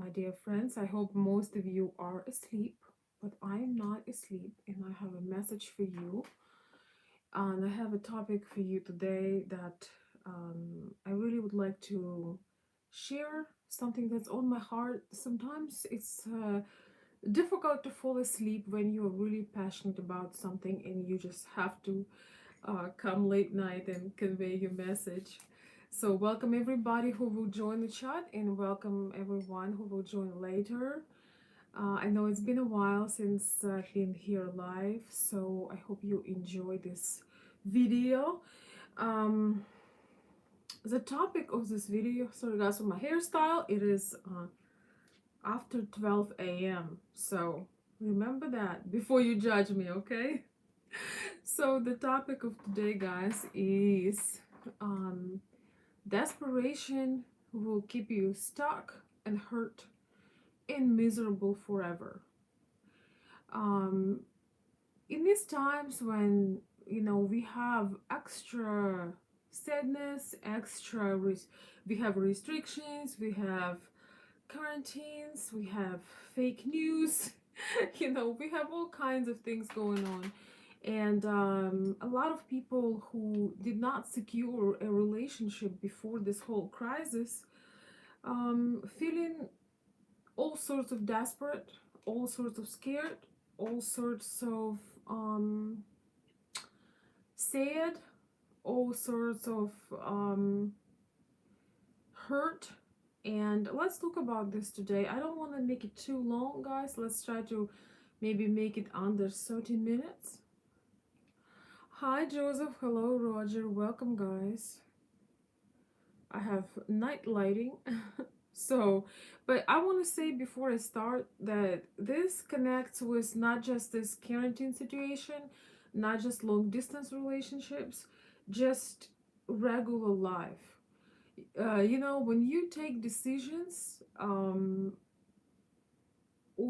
my dear friends. I hope most of you are asleep, but I am not asleep, and I have a message for you. And I have a topic for you today that I really would like to share something that's on my heart. Sometimes it's difficult to fall asleep when you're really passionate about something and you just have to come late night and convey your message. So, welcome everybody who will join the chat, and welcome everyone who will join later. I know it's been a while since I've been here live, so I hope you enjoy this video. Um, the topic of this video, sorry guys, for my hairstyle, it is after 12 a.m. So remember that before you judge me, okay? So the topic of today, guys, is um, desperation will keep you stuck and hurt and miserable forever. Um, in these times when we have extra sadness, we have restrictions, we have quarantines, we have fake news, we have all kinds of things going on. And a lot of people who did not secure a relationship before this whole crisis, feeling all sorts of desperate, all sorts of scared, all sorts of sad, all sorts of hurt. And let's talk about this today. I don't want to make it too long, guys. Let's try to maybe make it under 30 minutes. Hi, Joseph. Hello, Roger. Welcome, guys. I have night lighting. So, but I want to say before I start that this connects with not just this quarantine situation, not just long distance relationships, just regular life. When you take decisions, or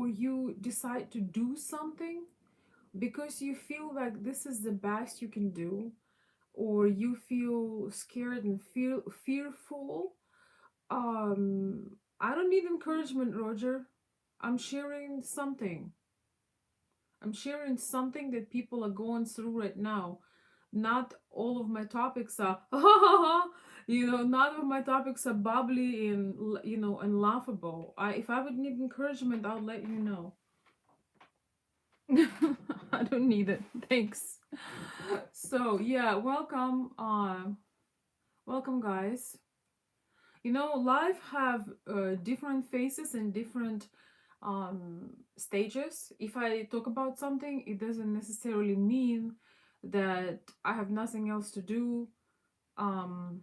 you decide to do something because you feel like this is the best you can do, or you feel scared and feel fearful. I don't need encouragement, Roger. I'm sharing something. I'm sharing something that people are going through right now. Not all of my topics are, none of my topics are bubbly and, and laughable. If I would need encouragement, I'll let you know. I don't need it. Thanks. So, yeah, welcome. Welcome, guys. Life have different phases and different stages. If I talk about something, it doesn't necessarily mean that I have nothing else to do, um,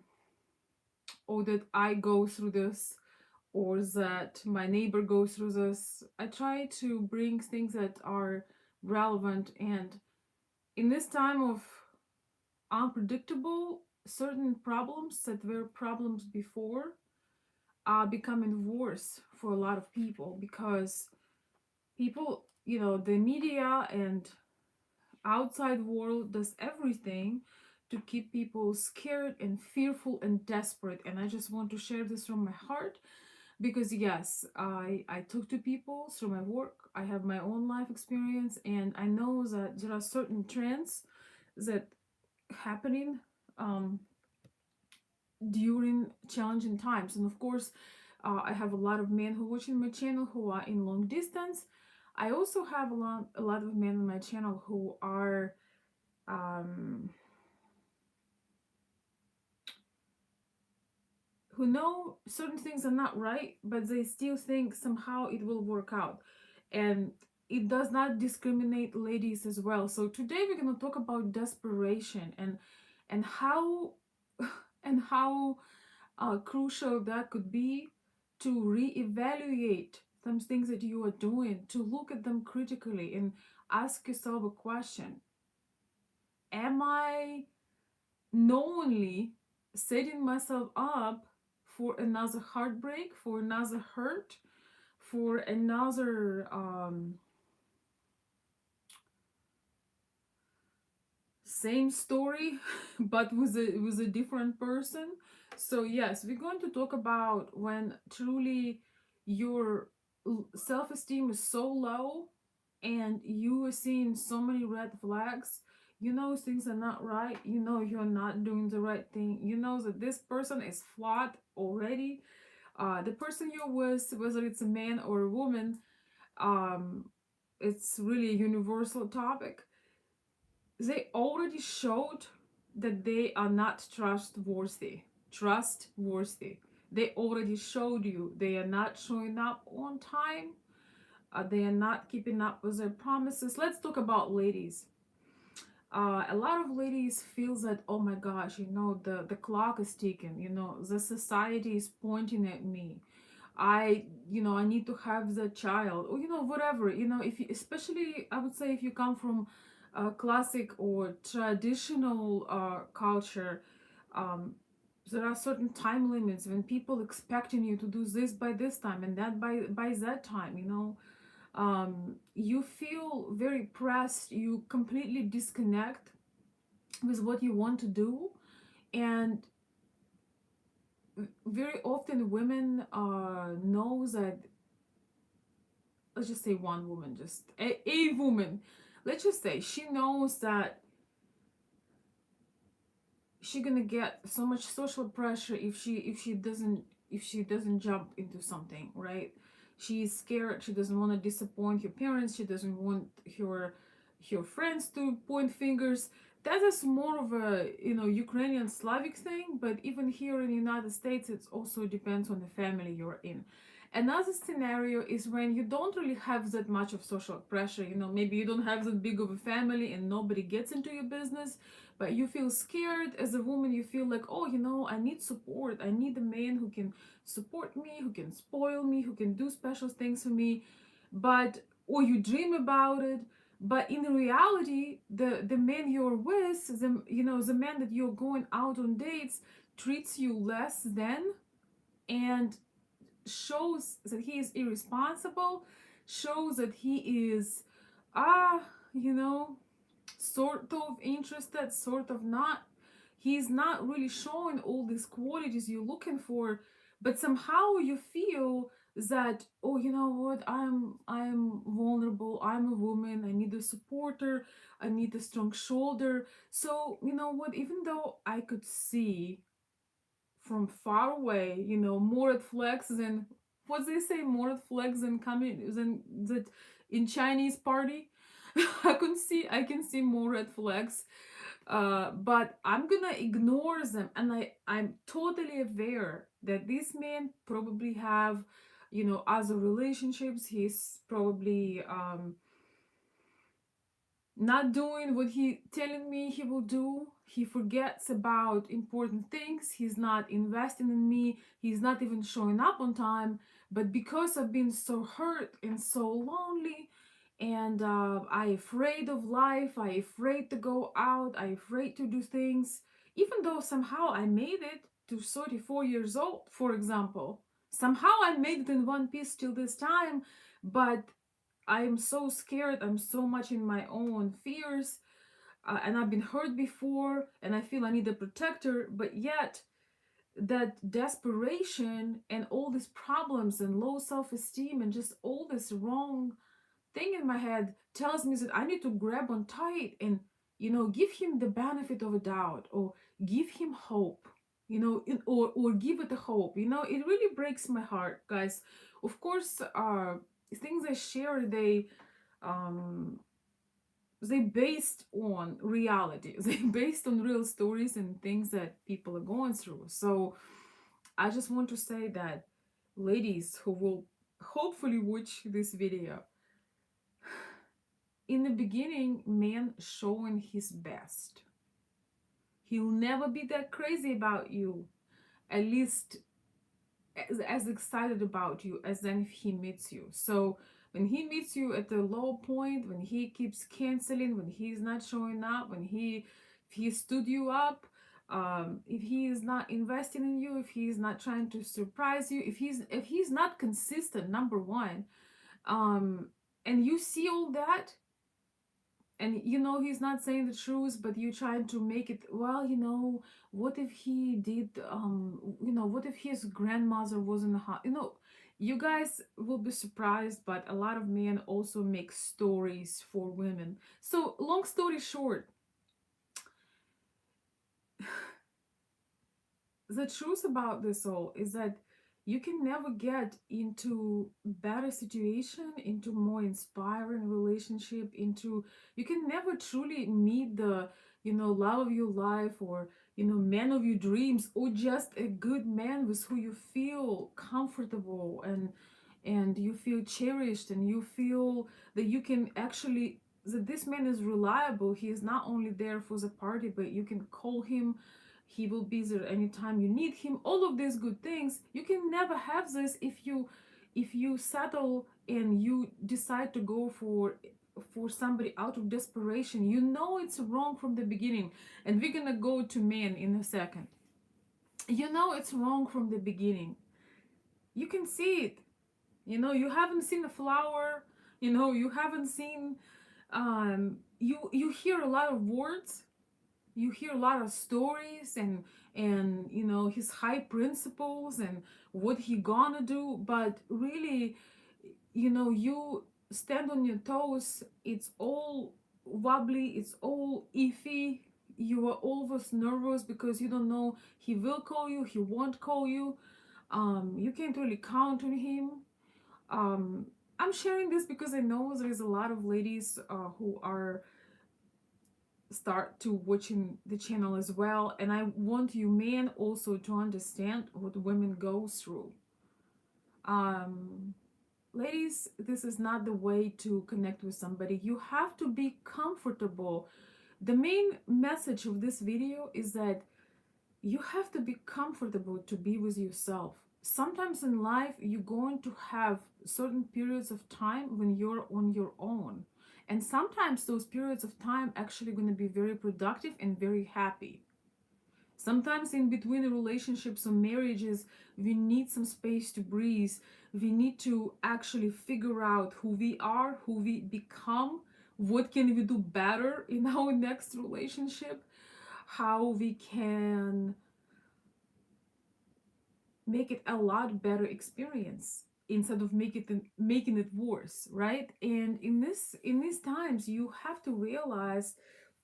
or that I go through this, or that my neighbor goes through this. I try to bring things that are relevant, and in this time of unpredictable, certain problems that were problems before are becoming worse for a lot of people, because people, the media and outside world does everything to keep people scared and fearful and desperate. And I just want to share this from my heart, because yes, I talk to people through my work. I have my own life experience, and I know that there are certain trends that happening during challenging times. And of course, I have a lot of men who watching my channel who are in long distance. I also have a lot of men on my channel who are who know certain things are not right, but they still think somehow it will work out. And it does not discriminate ladies as well. So today we're going to talk about desperation, and how and how crucial that could be to reevaluate some things that you are doing, to look at them critically and ask yourself a question. Am I knowingly setting myself up for another heartbreak, for another hurt, for another same story but with a different person? So yes, we're going to talk about when truly your self-esteem is so low and you are seeing so many red flags, you know things are not right, you know you're not doing the right thing, you know that this person is flawed already. The person you're with, whether it's a man or a woman, um it's really a universal topic. They already showed that they are not trustworthy. They already showed you they are not showing up on time. They are not keeping up with their promises. Let's talk about ladies. A lot of ladies feels that, oh my gosh, the clock is ticking, the society is pointing at me. I need to have the child, or whatever. If you, especially, I would say, if you come from a classic or traditional culture, um, there are certain time limits when people expecting you to do this by this time and that by that time. You feel very pressed, you completely disconnect with what you want to do. And very often women know that, let's just say one woman, just a woman, let's just say she knows that she gonna get so much social pressure if she doesn't jump into something, right? She's scared, she doesn't want to disappoint her parents, she doesn't want her friends to point fingers. That is more of a Ukrainian Slavic thing, but even here in the United States it also depends on the family you're in. Another scenario is when you don't really have that much of social pressure. Maybe you don't have that big of a family and nobody gets into your business, but you feel scared as a woman. You feel like, oh, I need support, I need a man who can support me, who can spoil me, who can do special things for me. But or you dream about it, but in reality the man you're with, the man that you're going out on dates, treats you less than, and shows that he is irresponsible, shows that he is ah you know sort of interested, sort of not. He's not really showing all these qualities you're looking for, but somehow you feel that, oh, you know what, I'm vulnerable, I'm a woman, I need a supporter, I need a strong shoulder. So you know what, even though I could see from far away, more red flags than what they say, more red flags than coming than that in Chinese party. I can see more red flags, but I'm gonna ignore them, and I'm totally aware that this man probably have, other relationships. He's probably not doing what he telling me he will do. He forgets about important things. He's not investing in me. He's not even showing up on time. But because I've been so hurt and so lonely, and I afraid of life, I afraid to go out, I afraid to do things, even though somehow I made it to 34 years old, for example. Somehow I made it in one piece till this time, but I'm so scared. I'm so much in my own fears, and I've been hurt before, and I feel I need a protector. But yet, that desperation and all these problems and low self esteem and just all this wrong thing in my head tells me that I need to grab on tight and, give him the benefit of a doubt, or give him hope, or give it a hope. It really breaks my heart, guys. Of course, things I share, um they based on reality. They based on real stories and things that people are going through. So I just want to say that, ladies who will hopefully watch this video, in the beginning, man showing his best, he'll never be that crazy about you, at least as excited about you as then if he meets you. So when he meets you at the low point, when he keeps canceling, when he's not showing up, when if he stood you up, if he is not investing in you, if he's not trying to surprise you, if he's not consistent, number one, and you see all that, and he's not saying the truth, but you're trying to make it, well, what if he did, what if his grandmother was in the house, You guys will be surprised, but a lot of men also make stories for women. So, long story short, the truth about this all is that you can never get into better situation, into more inspiring relationship, into you can never truly meet the love of your life, or man of your dreams, or just a good man with who you feel comfortable, and you feel cherished, and you feel that you can actually that this man is reliable. He is not only there for the party, but you can call him. He will be there anytime you need him. All of these good things, you can never have this if you settle and you decide to go for somebody out of desperation. You know it's wrong from the beginning. And we're gonna go to men in a second. You know it's wrong from the beginning. You can see it. You haven't seen a flower. You haven't seen you hear a lot of words, you hear a lot of stories, and his high principles and what he gonna do, but really, you stand on your toes. It's all wobbly, it's all iffy. You are always nervous because you don't know he will call you, he won't call you. You can't really count on him. I'm sharing this because I know there's a lot of ladies who are start to watching the channel as well, and I want you men also to understand what women go through. um Ladies, this is not the way to connect with somebody. You have to be comfortable. The main message of this video is that you have to be comfortable to be with yourself. Sometimes in life you're going to have certain periods of time when you're on your own, and sometimes those periods of time actually going to be very productive and very happy. Sometimes in between the relationships or marriages, we need some space to breathe. We need to actually figure out who we are, who we become, what can we do better in our next relationship, how we can make it a lot better experience instead of making it worse, right? And in these times, you have to realize,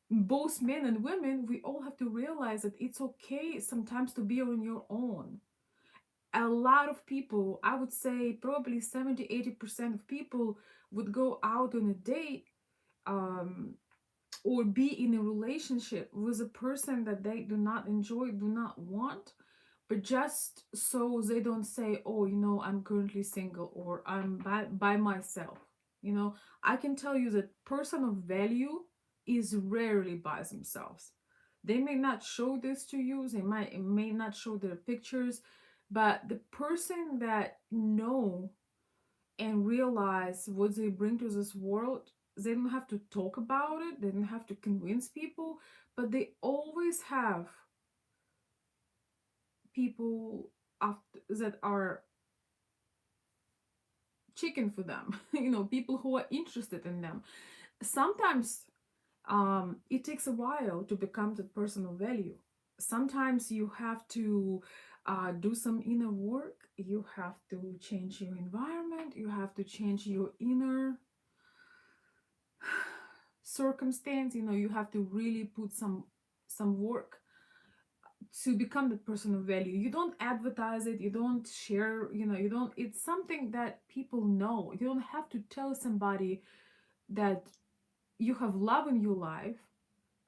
both men and women, we all have to realize that it's okay sometimes to be on your own. A lot of people, I would say probably 70-80% of people, would go out on a date, um, or be in a relationship with a person that they do not enjoy, do not want, but just so they don't say, oh, I'm currently single, or I'm by myself. I can tell you that person of value is rarely by themselves. They may not show this to you, may not show their pictures, but the person that know and realize what they bring to this world, they don't have to talk about it, they don't have to convince people, but they always have people that are chicken for them. People who are interested in them. Sometimes it takes a while to become the person of value. Sometimes you have to do some inner work. You have to change your environment. You have to change your inner circumstance. You have to really put some work to become the person of value. You don't advertise it, you don't share, you don't, it's something that people know. You don't have to tell somebody that you have love in your life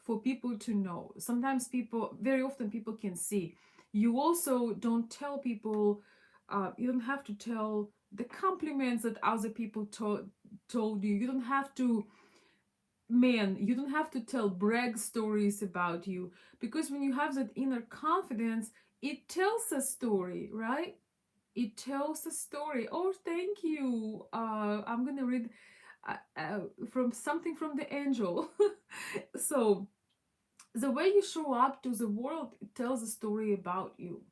for people to know. Sometimes people, very often people can see. You also don't tell people, you don't have to tell the compliments that other people told you. You don't have to, man, you don't have to tell brag stories about you, because when you have that inner confidence, it tells a story, right? It tells a story. Oh, thank you. I'm gonna read from something from the angel. So the way you show up to the world, it tells a story about you.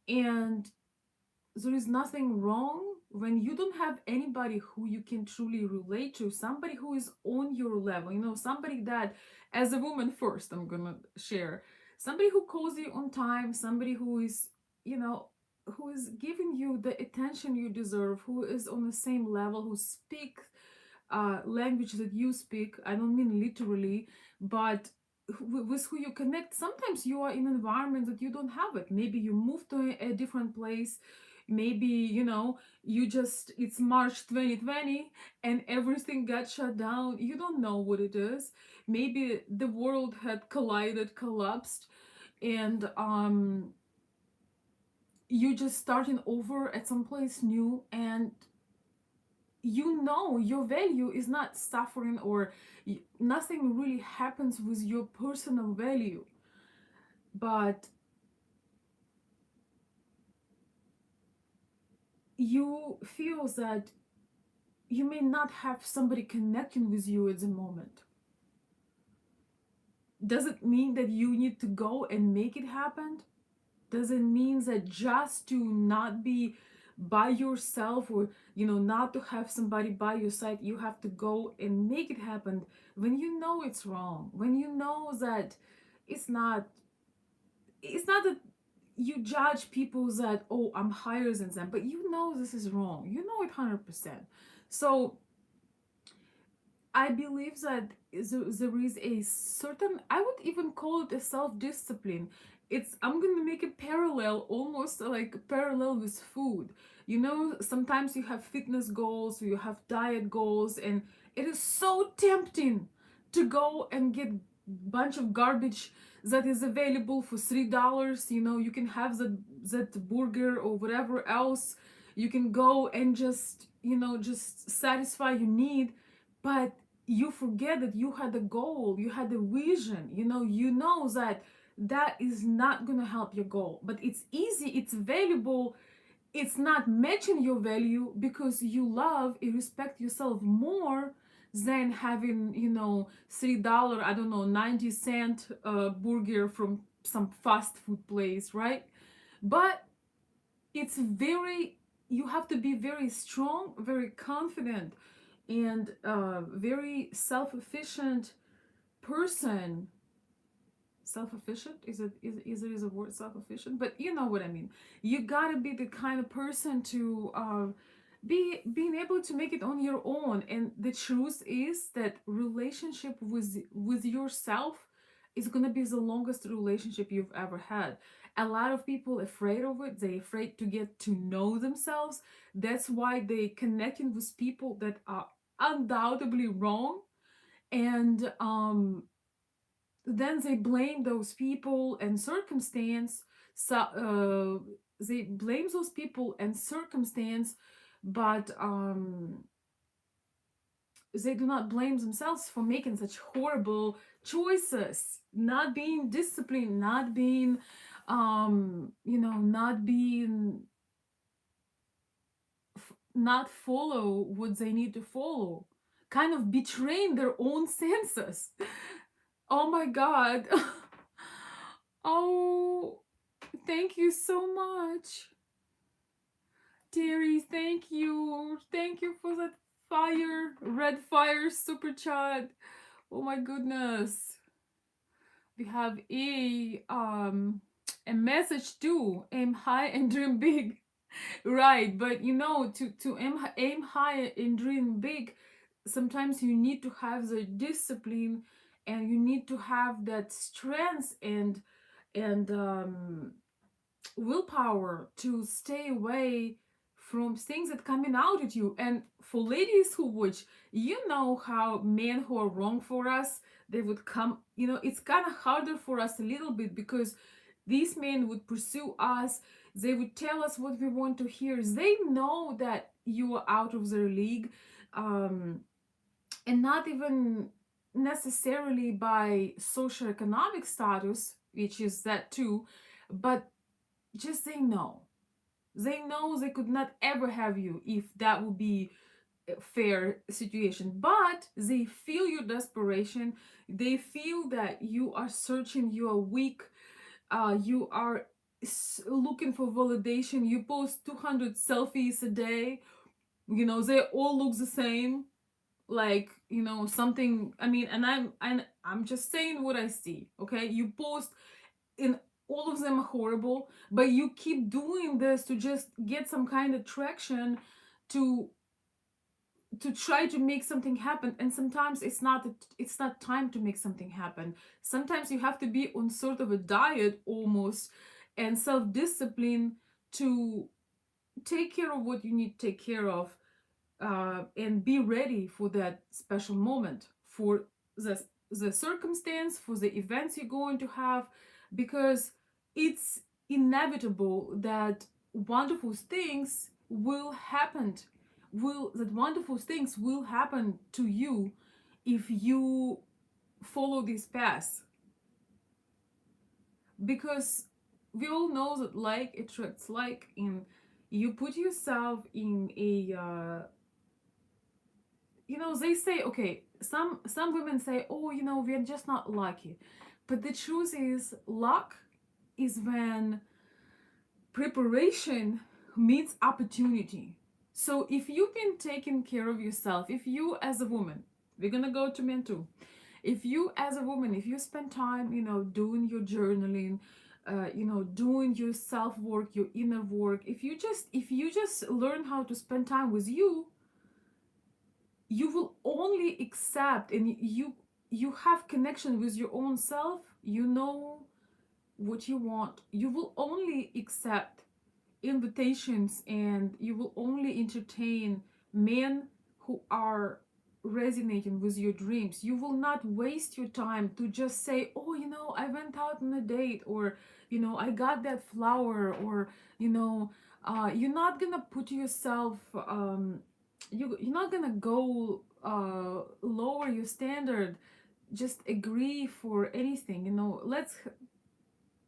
And there is nothing wrong when you don't have anybody who you can truly relate to, somebody who is on your level, somebody that, as a woman first, I'm gonna share, somebody who calls you on time, somebody who is, you know giving you the attention you deserve, who is on the same level, who speak language that you speak. I don't mean literally, but with who you connect. Sometimes you are in an environment that you don't have it. Maybe you moved to a different place. Maybe, you just, it's March 2020 and everything got shut down. You don't know what it is. Maybe the world had collided, collapsed, and you just starting over at some place new, and your value is not suffering, or nothing really happens with your personal value, but you feel that you may not have somebody connecting with you at the moment. Does it mean that you need to go and make it happen? Does it mean that just to not be by yourself, or not to have somebody by your side, you have to go and make it happen, when you know it's wrong, when you know that it's not that you judge people that, oh, I'm higher than them, but you know this is wrong, you know it 100%. So I believe that there is a certain, I would even call it a self-discipline. I'm going to make a parallel, almost like parallel with food. Sometimes you have fitness goals, you have diet goals, and it is so tempting to go and get bunch of garbage that is available for $3. You can have that burger or whatever else. You can go and just satisfy your need, but you forget that you had a goal, you had a vision. You know that that is not gonna help your goal, but it's easy, it's valuable. It's not matching your value because you love and respect yourself more than having $3, I don't know, 90-cent burger from some fast food place, right? But it's very, you have to be very strong, very confident, and very self-efficient person. Self-efficient, is a word, self-efficient, but you know what I mean. You gotta be the kind of person to being able to make it on your own. And the truth is that relationship with yourself is gonna be the longest relationship you've ever had. A lot of people afraid of it, they afraid to get to know themselves. That's why they connecting with people that are undoubtedly wrong. And then they blame those people and circumstance. So they blame those people and circumstance, but they do not blame themselves for making such horrible choices, not being disciplined, not being not being, not follow what they need to follow, kind of betraying their own senses. Oh my god. Oh, thank you so much, Terry. Thank you. Thank you for that red fire super chat. Oh my goodness. We have a message too. Aim high and dream big. Right, but to aim high and dream big, sometimes you need to have the discipline, and you need to have that strength and willpower to stay away from things that coming out at you. And for ladies who watch, how men who are wrong for us, they would come, it's kind of harder for us a little bit, because these men would pursue us, they would tell us what we want to hear. They know that you are out of their league, and not even necessarily by socioeconomic status, which is that too, but just they know. They know they could not ever have you if that would be a fair situation. But they feel your desperation. They feel that you are searching, you are weak, you are looking for validation. You post 200 selfies a day. They all look the same. Like, something. I mean, and I'm just saying what I see. Okay, you post in all of them are horrible, but you keep doing this to just get some kind of traction, to try to make something happen. And sometimes it's not time to make something happen. Sometimes you have to be on sort of a diet almost, and self-discipline to take care of what you need to take care of, and be ready for that special moment, for the circumstance, for the events you're going to have, because it's inevitable that wonderful things will happen. Wonderful things will happen to you if you follow this path, because we all know that like attracts like, and you put yourself in a they say, okay, some women say, oh, we're just not lucky. But the truth is, luck is when preparation meets opportunity. So if you've been taking care of yourself, if you as a woman, we're gonna go to men too, if you as a woman, if you spend time, doing your journaling, doing your self work, your inner work, if you just learn how to spend time with you will only accept, and you have connection with your own self, you know what you want, you will only accept invitations, and you will only entertain men who are resonating with your dreams. You will not waste your time to just say, oh, I went out on a date, or I got that flower, or you're not gonna put yourself you're not gonna go lower your standard, just agree for anything. Let's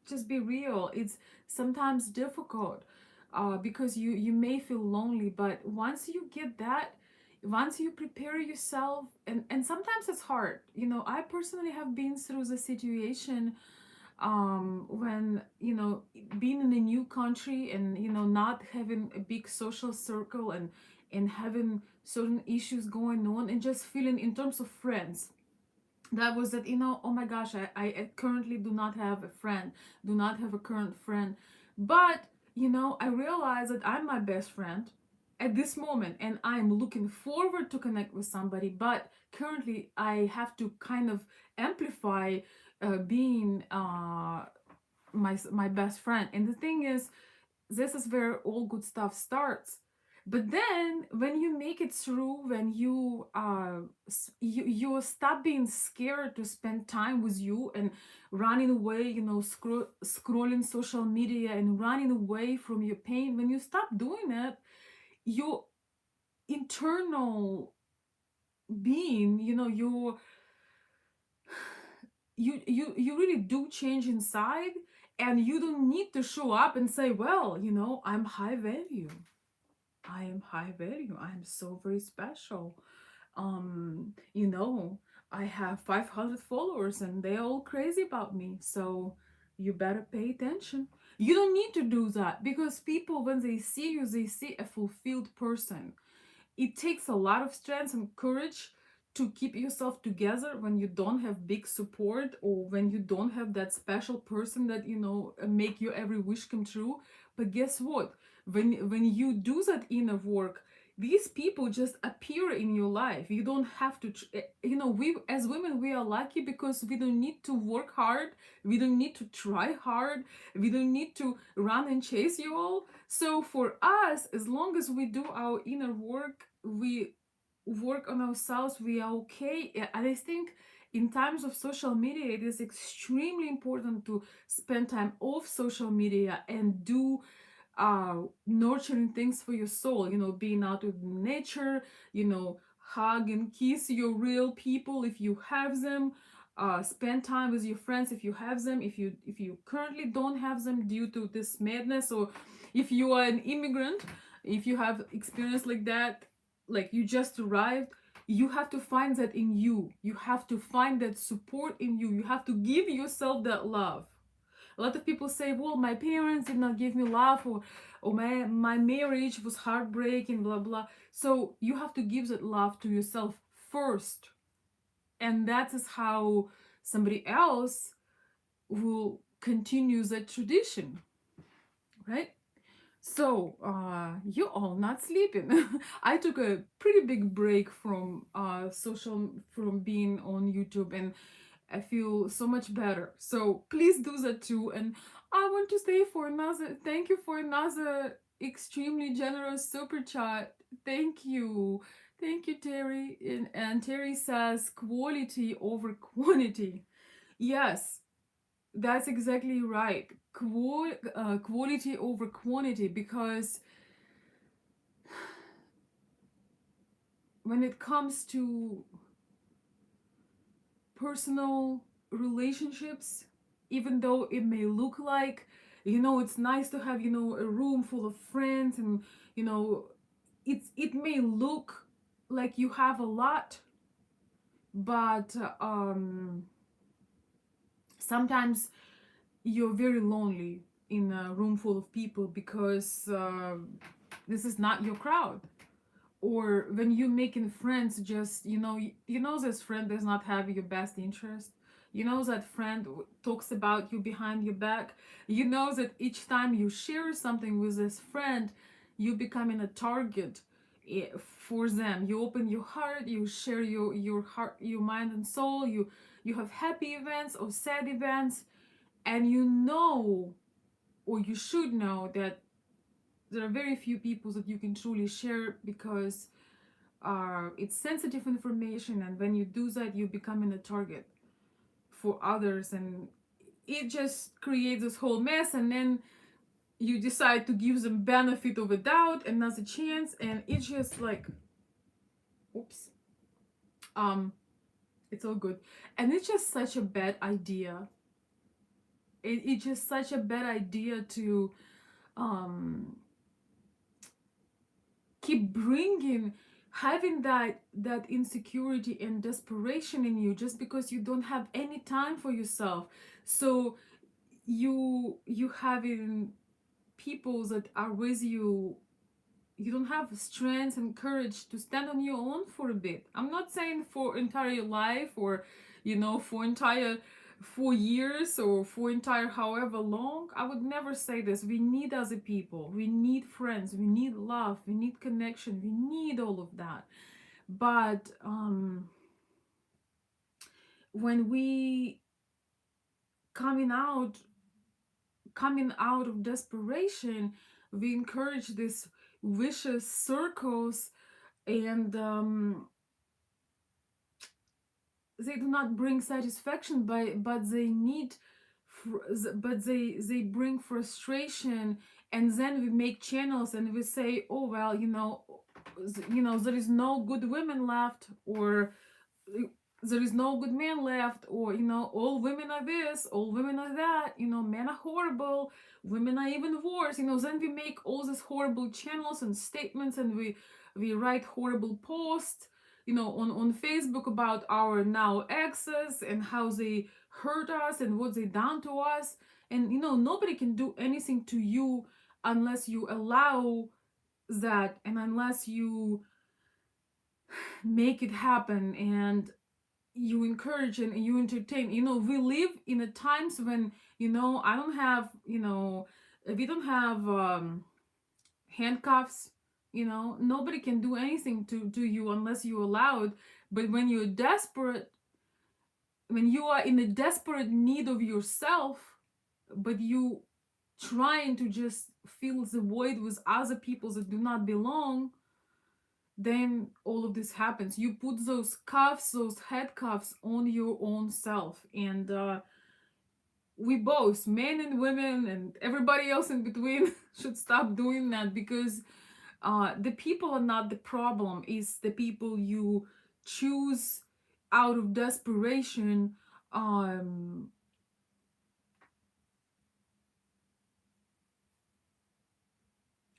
just be real. It's sometimes difficult, because you may feel lonely, but once you get that, once you prepare yourself, and sometimes it's hard. I personally have been through the situation, when being in a new country, and not having a big social circle, and having certain issues going on, and just feeling in terms of friends, that was that, oh my gosh, I currently do not have a friend, do not have a current friend. But I realize that I'm my best friend at this moment, and I'm looking forward to connect with somebody, but currently I have to kind of amplify being my best friend. And the thing is, this is where all good stuff starts. But then when you make it through, when you stop being scared to spend time with you, and running away, scrolling social media, and running away from your pain, when you stop doing it, your internal being, you really do change inside. And you don't need to show up and say, well, I'm high value, I am high value, I'm so very special. um you know I have 500 followers and they're all crazy about me, so you better pay attention. You don't need to do that, because people, when they see you, they see a fulfilled person. It takes a lot of strength and courage to keep yourself together when you don't have big support, or when you don't have that special person that make your every wish come true. But guess what, when you do that inner work, these people just appear in your life. You don't have to we as women, we are lucky because we don't need to work hard, we don't need to try hard, we don't need to run and chase you all. So for us, as long as we do our inner work, we work on ourselves, we are okay. And I think in times of social media, it is extremely important to spend time off social media and do nurturing things for your soul, being out with nature, hug and kiss your real people if you have them. Spend time with your friends if you have them. If you currently don't have them due to this madness, or if you are an immigrant, if you have experience like that, like you just arrived, you have to find that in you. You have to find that support in you. You have to give yourself that love. A lot of people say, well, my parents did not give me love, or my marriage was heartbreaking, blah blah. So you have to give that love to yourself first, and that is how somebody else will continue the tradition, right? So, you all not sleeping. I took a pretty big break from from being on YouTube, and I feel so much better. So please do that too. And I want to say for another, thank you for another extremely generous super chat. Thank you. Thank you, Terry. And Terry says quality over quantity. Yes, that's exactly right. Quality over quantity, because when it comes to personal relationships, even though it may look like, it's nice to have, a room full of friends, and, you know, it may look like you have a lot, but sometimes you're very lonely in a room full of people, because this is not your crowd. Or when you making friends, just, this friend does not have your best interest. That friend talks about you behind your back. That each time you share something with this friend, you becoming a target for them. You open your heart, you share your heart, your mind and soul. You have happy events or sad events, and or you should know that there are very few people that you can truly share, because it's sensitive information, and when you do that, you becoming a target for others, and it just creates this whole mess. And then you decide to give them benefit of a doubt, another chance, and it's just like, oops, um it's all good. And it's just such a bad idea. It's just such a bad idea to um keep bringing, having that insecurity and desperation in you, just because you don't have any time for yourself. So you having people that are with you, you don't have strength and courage to stand on your own for a bit. I'm not saying for entire life, or for entire 4 years, or for entire however long. I would never say this. We need other people, we need friends, we need love, we need connection, we need all of that. But when we coming out coming out of desperation, we encourage this vicious circles, and they do not bring satisfaction, but they need but they bring frustration. And then we make channels, and we say, oh well, there is no good women left, or there is no good man left, or all women are this, all women are that, men are horrible, women are even worse. Then we make all these horrible channels and statements, and we write horrible posts, on Facebook about our now exes, and how they hurt us, and what they done to us. And nobody can do anything to you unless you allow that, and unless you make it happen, and you encourage and you entertain. We live in a times when, I don't have, we don't have handcuffs. Nobody can do anything to you unless you allow it. But when you're desperate, when you are in a desperate need of yourself, but you trying to just fill the void with other people that do not belong, then all of this happens. You put those cuffs, those head cuffs on your own self. And we both, men and women and everybody else in between, should stop doing that, because the people are not the problem. It's the people you choose out of desperation, and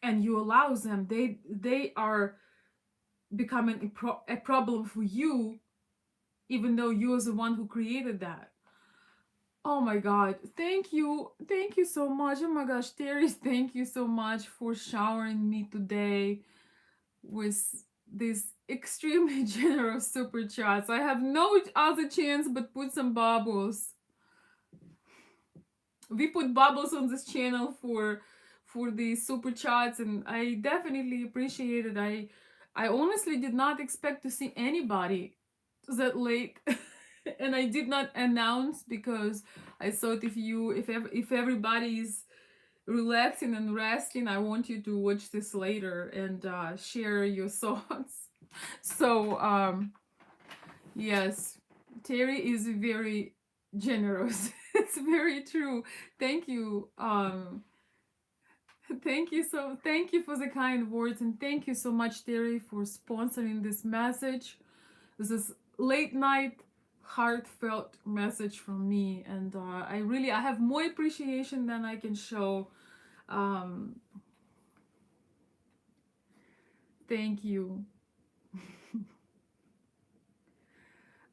you allow them. They are becoming a problem for you, even though you're the one who created that. Oh my god, thank you so much. Oh my gosh, Terry, thank you so much for showering me today with these extremely generous super chats. I have no other chance but put some bubbles. we put bubbles on this channel for the super chats, and I definitely appreciate it. I honestly did not expect to see anybody that late. And I did not announce because I thought if everybody is relaxing and resting, I want you to watch this later and share your thoughts. So yes, Terry is very generous. It's very true. Thank you. Thank you for the kind words, and thank you so much, Terry, for sponsoring this message. This is late night heartfelt message from me, and I have more appreciation than I can show. Um, thank you.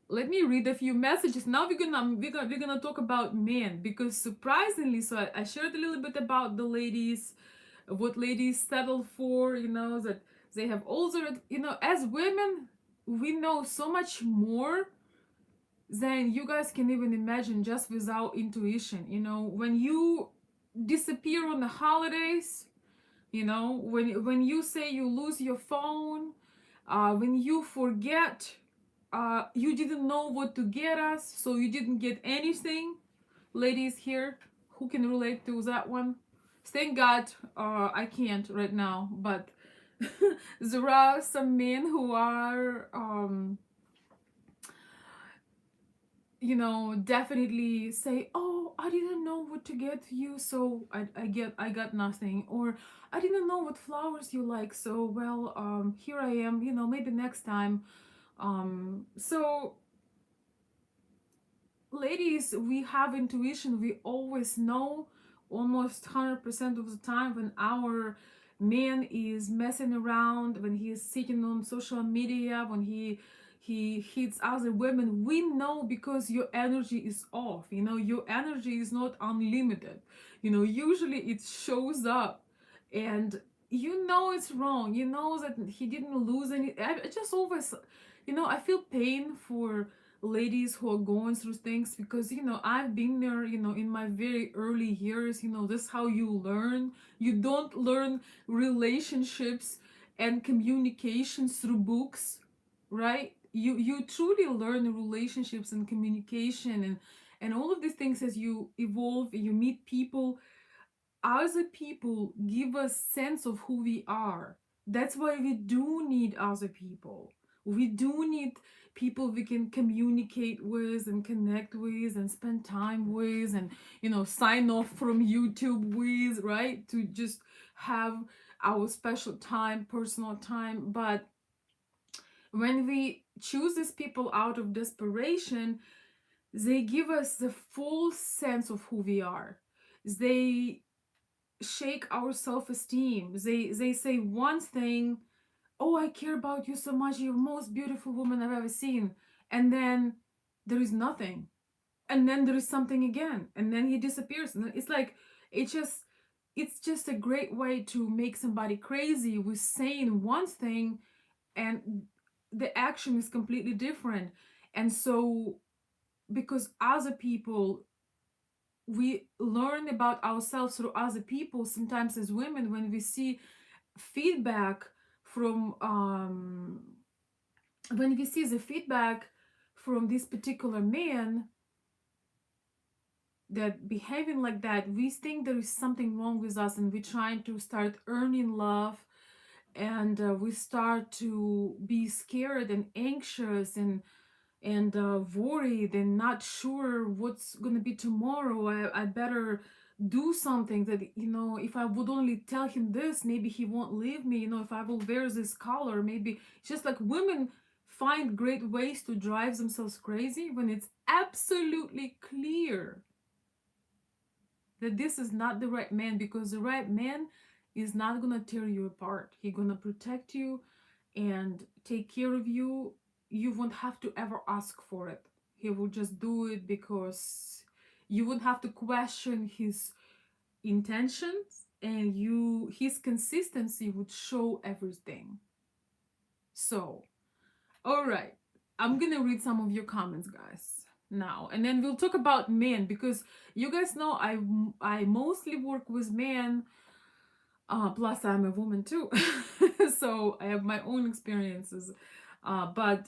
Let me read a few messages. Now we're gonna talk about men, because surprisingly, so I shared a little bit about the ladies, what ladies settle for. That they have also, as women, we know so much more than you guys can even imagine just without intuition. When you disappear on the holidays, when you say you lose your phone, when you forget, you didn't know what to get us, so you didn't get anything. Ladies here, who can relate to that one? Thank God, I can't right now, but there are some men who are, definitely say, oh, I didn't know what to get you, so I got nothing. Or I didn't know what flowers you like, so well, here I am, maybe next time. So ladies, we have intuition. We always know almost 100% of the time when our man is messing around, when he is sitting on social media, when he hits other women. We know because your energy is off. Your energy is not unlimited. Usually it shows up, and it's wrong. That he didn't lose any. I just always, I feel pain for ladies who are going through things, because I've been there, in my very early years. This is how you learn. You don't learn relationships and communication through books, right? You truly learn relationships and communication, and all of these things as you evolve, you meet people. Other people give us sense of who we are. That's why we do need other people. We do need people we can communicate with and connect with and spend time with, and sign off from YouTube with, right? To just have our special time, personal time. But when we choose these people out of desperation, they give us the full sense of who we are. They shake our self-esteem. They say one thing, oh, I care about you so much, you're the most beautiful woman I've ever seen. And then there is nothing. And then there is something again. And then he disappears. And it's like, it's just a great way to make somebody crazy with saying one thing, and the action is completely different. And so, because other people, we learn about ourselves through other people. Sometimes as women, when we see feedback from when we see the feedback from this particular man that behaving like that, we think there is something wrong with us, and we're trying to start earning love, and we start to be scared and anxious, and worried and not sure what's gonna be tomorrow. I better do something that, if I would only tell him this, maybe he won't leave me. If I will wear this color, maybe. It's just like women find great ways to drive themselves crazy when it's absolutely clear that this is not the right man, because the right man is not gonna tear you apart. He's gonna protect you and take care of you. You won't have to ever ask for it. He will just do it because you won't have to question his intentions, and his consistency would show everything. So, all right. I'm gonna read some of your comments, guys. now, and then we'll talk about men, because you guys know I mostly work with men. Plus I'm a woman too, so I have my own experiences. But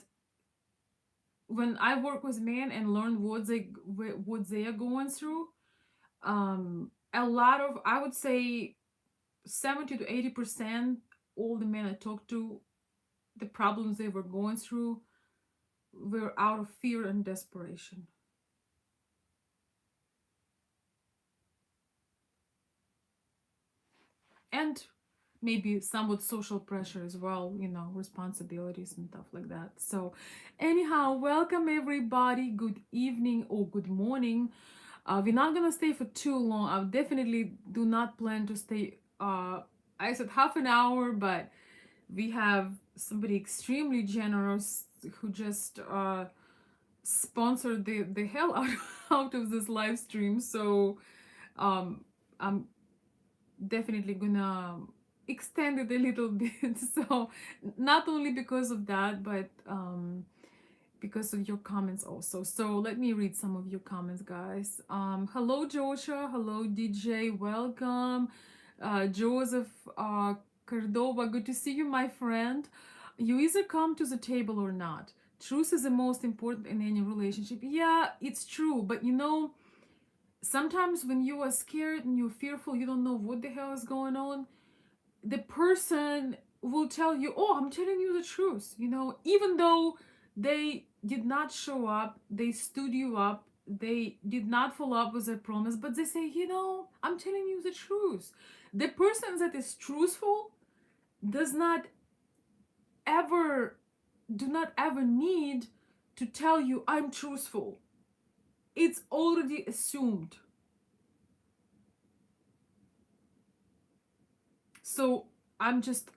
when I work with men and learn what they are going through, a lot of, I would say, 70 to 80% all the men I talked to, the problems they were going through were out of fear and desperation. And maybe somewhat social pressure as well, responsibilities and stuff like that. So, anyhow, welcome everybody. Good evening or good morning. We're not gonna stay for too long. I definitely do not plan to stay. I said half an hour, but we have somebody extremely generous who just sponsored the hell out of this live stream. So um, I'm definitely gonna extend it a little bit. So not only because of that, but because of your comments also. So let me read some of your comments, guys. Hello Joshua, hello DJ, welcome. Joseph Cordova, good to see you, my friend. You either come to the table or not. Truth is the most important in any relationship. Yeah, it's true, but sometimes when you are scared and you're fearful, you don't know what the hell is going on, the person will tell you, oh, I'm telling you the truth, even though they did not show up, they stood you up, they did not follow up with their promise, but they say, I'm telling you the truth. The person that is truthful does not ever, do not ever need to tell you, I'm truthful. It's already assumed. So I'm just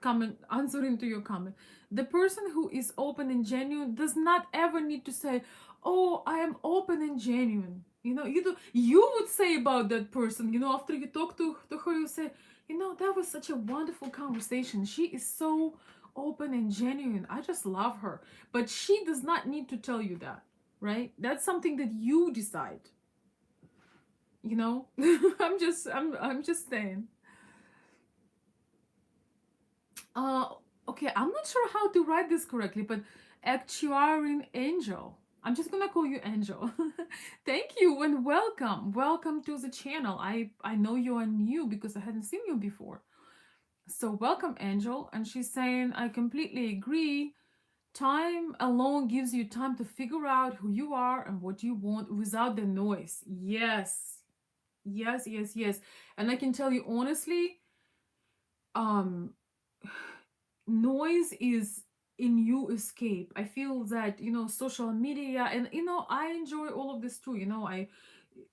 answering to your comment. The person who is open and genuine does not ever need to say, "Oh, I am open and genuine." You would say about that person. After you talk to her, you say, that was such a wonderful conversation. She is so open and genuine. I just love her. But she does not need to tell you that, right? That's something that you decide. I'm just saying. Uh, okay, I'm not sure how to write this correctly, but Actuarian Angel. I'm just gonna call you Angel. Thank you and welcome. Welcome to the channel. I know you are new because I hadn't seen you before. So welcome, Angel. And she's saying, I completely agree. Time alone gives you time to figure out who you are and what you want without the noise. Yes. Yes, yes, yes. And I can tell you honestly, um noise is in you escape. I feel that social media, and I enjoy all of this too.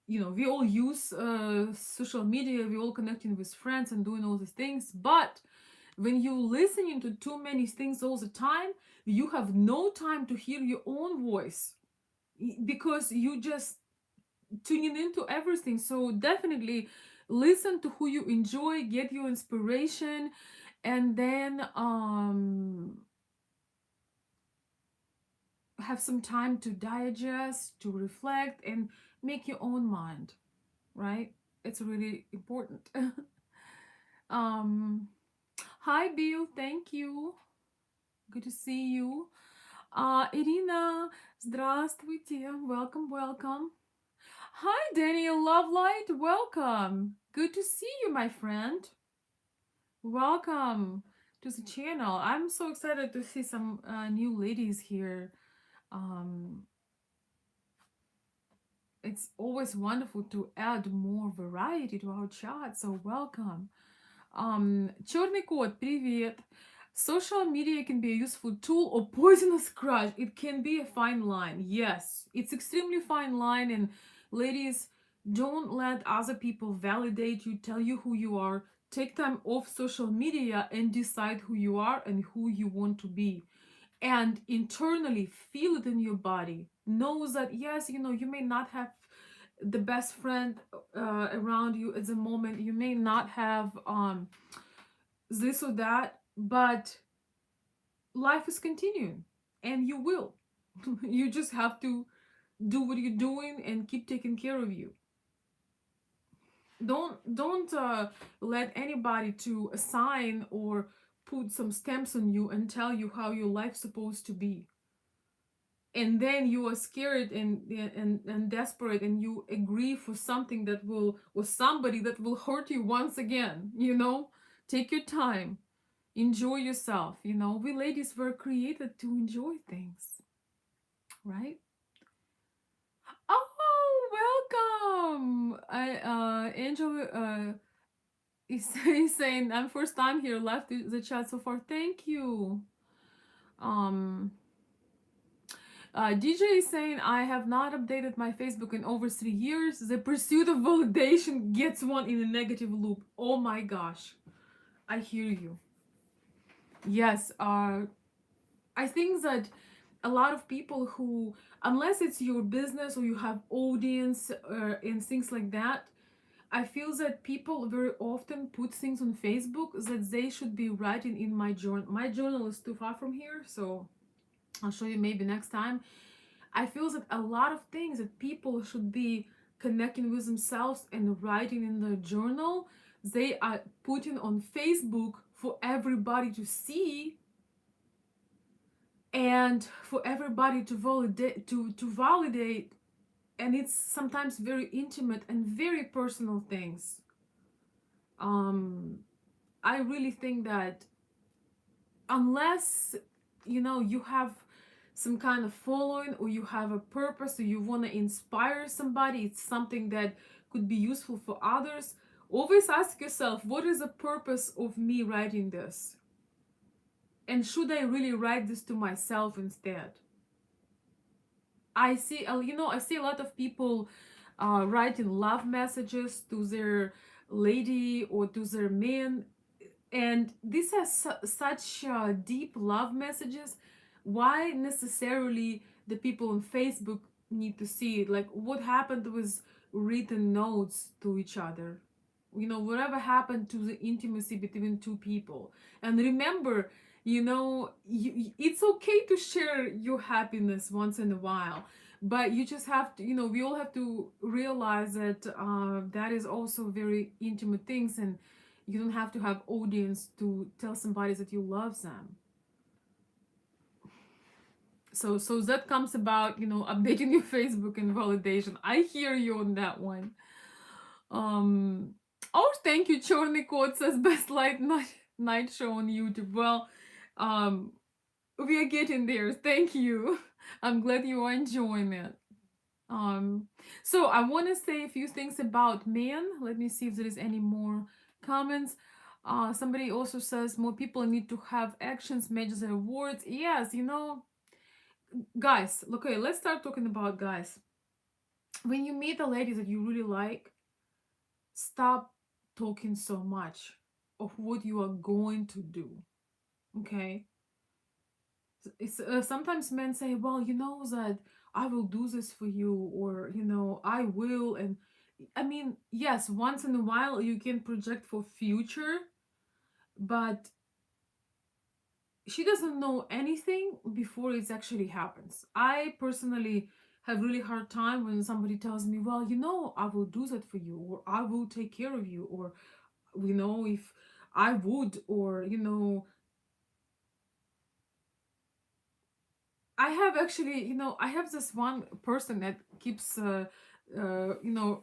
We all use social media, we all connecting with friends and doing all these things, but when you listening to too many things all the time, you have no time to hear your own voice because you just tuning into everything. So definitely listen to who you enjoy, get your inspiration, and then have some time to digest, to reflect, and make your own mind, right? It's really important. um Hi Bill, thank you, good to see you. Irina, здравствуйте, welcome. Hi Daniel Lovelight, welcome, good to see you, my friend. Welcome to the channel. I'm so excited to see some new ladies here. um it's always wonderful to add more variety to our chat, so welcome. Черный кот, привет. Social media can be a useful tool or poisonous crush. It can be a fine line. Yes, it's extremely fine line. And ladies, don't let other people validate you, tell you who you are. Take time off social media and decide who you are and who you want to be. And internally feel it in your body. Know that, yes, you may not have the best friend around you at the moment. You may not have this or that, but life is continuing and you will. You just have to do what you're doing and keep taking care of you. Don't let anybody to assign or put some stamps on you and tell you how your life's supposed to be, and then you are scared and desperate, and you agree for something that will, or somebody that will hurt you once again. Take your time, enjoy yourself. We ladies were created to enjoy things, right? Oh, welcome. Angel he's saying, I'm first time here, left the chat so far. Thank you. um DJ is saying, I have not updated my Facebook in over 3 years. The pursuit of validation gets one in a negative loop. Oh my gosh. I hear you. Yes, I think that a lot of people who, unless it's your business or you have audience and things like that, I feel that people very often put things on Facebook that they should be writing in my journal. My journal is too far from here, so I'll show you maybe next time. I feel that a lot of things that people should be connecting with themselves and writing in the journal, they are putting on Facebook for everybody to see and for everybody to validate, and it's sometimes very intimate and very personal things. I really think that unless you have some kind of following, or you have a purpose, or you want to inspire somebody, it's something that could be useful for others, always ask yourself, what is the purpose of me writing this, and should I really write this to myself instead? I see a lot of people writing love messages to their lady or to their man, and these are such deep love messages. Why necessarily the people on Facebook need to see it? Like, what happened with written notes to each other? Whatever happened to the intimacy between two people? And remember, it's okay to share your happiness once in a while, but you just have to, we all have to realize that that is also very intimate things, and you don't have to have audience to tell somebody that you love them. So that comes about, updating your Facebook and validation. I hear you on that one. um oh, thank you. Chorny Code says, best night show on YouTube. Well, um we are getting there. Thank you. I'm glad you are enjoying it. um so I want to say a few things about men. Let me see if there is any more comments. Somebody also says more people need to have actions match their words. Yes, guys, okay, let's start talking about guys. When you meet a lady that you really like, stop talking so much of what you are going to do. Okay? Sometimes men say, well, you know that I will do this for you, or I will. And I mean, yes, once in a while you can project for future, but she doesn't know anything before it actually happens. I personally have really hard time when somebody tells me, well, I will do that for you, or I will take care of you, or if I would, or I have actually, I have this one person that keeps,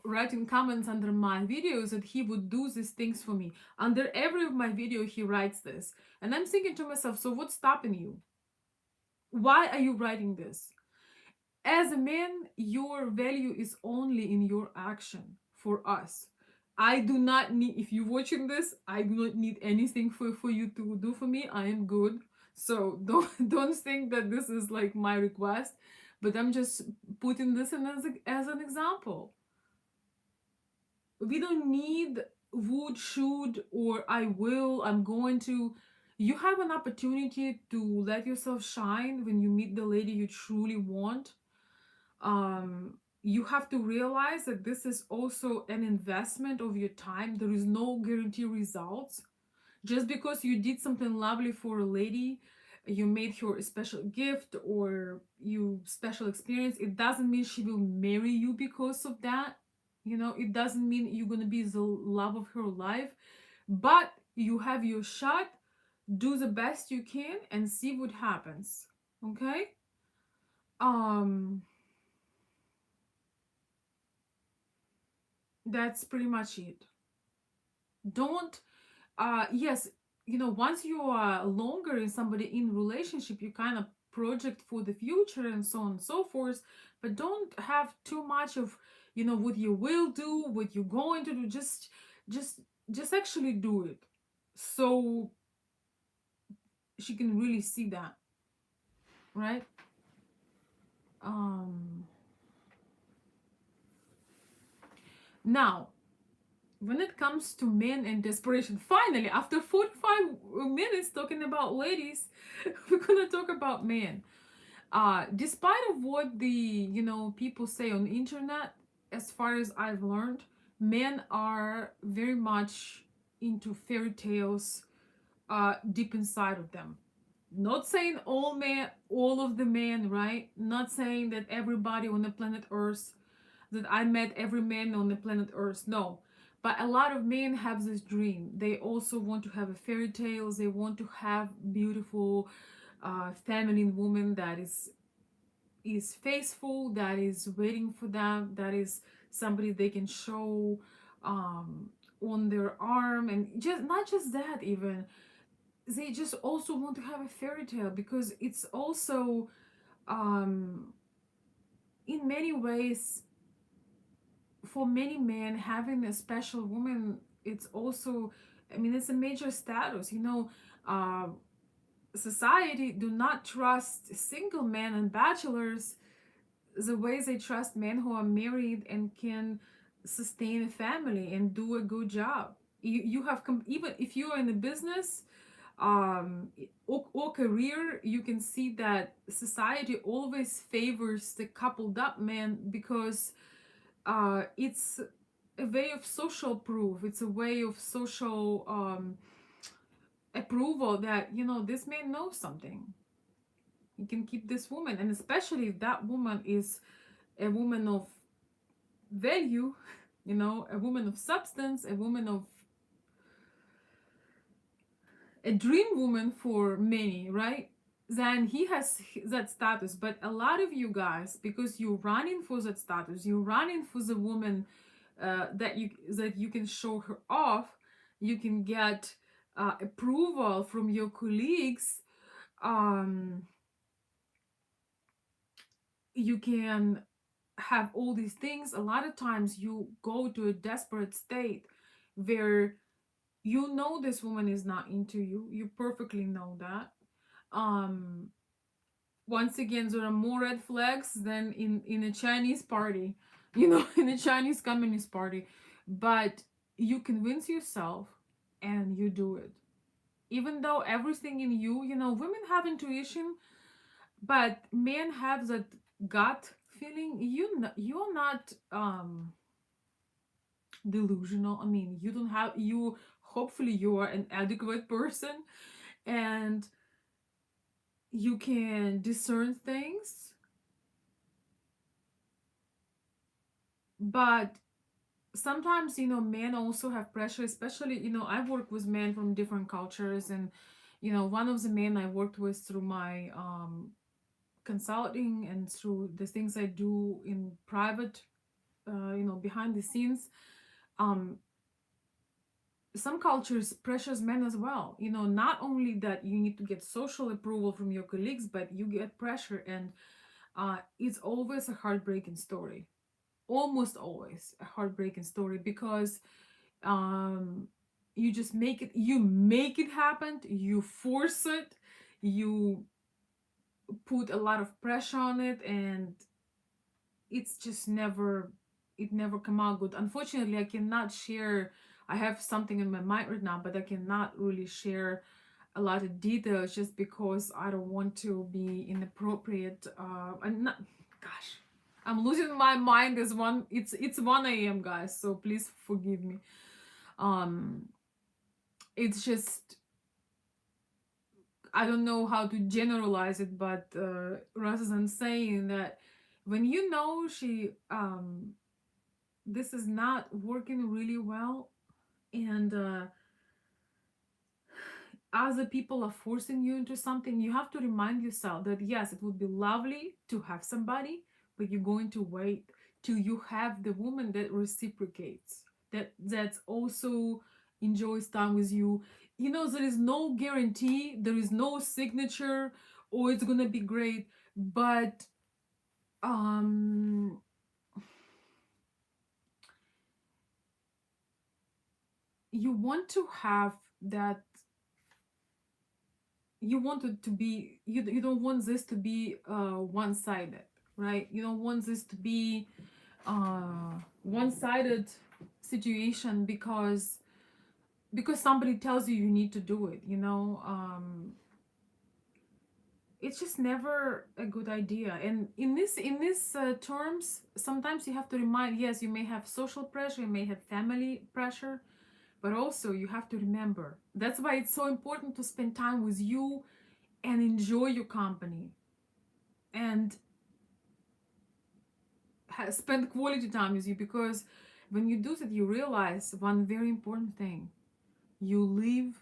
writing comments under my videos that he would do these things for me. Under every of my video, he writes this. And I'm thinking to myself, so what's stopping you? Why are you writing this? As a man, your value is only in your action for us. I do not need, if you're watching this, I do not need anything for you to do for me. I am good. So don't think that this is like my request, but I'm just putting this in as an example. We don't need would, should, or I will, I'm going to. You have an opportunity to let yourself shine when you meet the lady you truly want. You have to realize that this is also an investment of your time. There is no guarantee results. Just because you did something lovely for a lady, you made her a special gift or you special experience, it doesn't mean she will marry you because of that. You know, it doesn't mean you're gonna be the love of her life, but you have your shot. Do the best you can and see what happens. Okay. um that's pretty much it. Don't yes, you know, once you are longer in somebody in relationship, you kind of project for the future and so on and so forth, but don't have too much of, you know, what you will do, what you're going to do. Just just actually do it, so she can really see that, right? um Now, when it comes to men and desperation, finally, after 45 minutes talking about ladies, we're gonna talk about men. Despite of what the, you know, people say on the internet, as far as I've learned, men are very much into fairy tales deep inside of them. Not saying all men, all of the men, right? Not saying that everybody on the planet Earth, that I met every man on the planet Earth. No. But a lot of men have this dream. They also want to have a fairy tales. They want to have beautiful feminine woman that is faithful, that is waiting for them, that is somebody they can show um, on their arm, and just not just that, even they just also want to have a fairy tale because it's also um, in many ways for many men having a special woman. It's also, I mean, it's a major status. You know, uh, society do not trust single men and bachelors the ways they trust men who are married and can sustain a family and do a good job. You have even if you are in a business or career, you can see that society always favors the coupled up man because it's a way of social proof. It's a way of social approval that, you know, this man knows something. He can keep this woman, and especially if that woman is a woman of value, you know, a woman of substance, a woman of a dream woman for many, right? Then he has that status. But a lot of you guys, because you're running for that status, you're running for the woman that you can show her off, you can get approval from your colleagues, um, you can have all these things. A lot of times you go to a desperate state where you know this woman is not into you. You perfectly know that. Um, Once again, there are more red flags than in a Chinese party, you know, in a Chinese communist party. But you convince yourself and you do it. Even though everything in you, you know, women have intuition, but men have that gut feeling. You're not delusional. I mean, you don't have you. Hopefully, you are an adequate person, and you can discern things. But sometimes, you know, men also have pressure. Especially, you know, I work with men from different cultures, and you know, one of the men I worked with through my consulting and through the things I do in private, you know, behind the scenes. um some cultures pressures men as well, you know, not only that you need to get social approval from your colleagues, but you get pressure. And it's always a heartbreaking story, almost always a heartbreaking story, because um you make it happen, you force it, you put a lot of pressure on it, and it's just never, it never come out good. Unfortunately, I cannot share. I have something in my mind right now, but I cannot really share a lot of details just because I don't want to be inappropriate. And not, gosh, I'm losing my mind. As one, it's 1 a.m., guys, so please forgive me. Um, it's just I don't know how to generalize it, but rather than saying that when you know this is not working really well, and other people are forcing you into something, you have to remind yourself that yes, it would be lovely to have somebody, but you're going to wait till you have the woman that reciprocates, that's also enjoys time with you. You know, there is no guarantee, there is no signature, or it's gonna be great, but um you want to have that, you want it to be, you don't want this to be one-sided, right? You don't want this to be one-sided situation because somebody tells you you need to do it, you know. It's just never a good idea. And in this terms, sometimes you have to remind, yes, you may have social pressure, you may have family pressure, but also you have to remember, that's why it's so important to spend time with you and enjoy your company, and spend quality time with you, because when you do that, you realize one very important thing: you live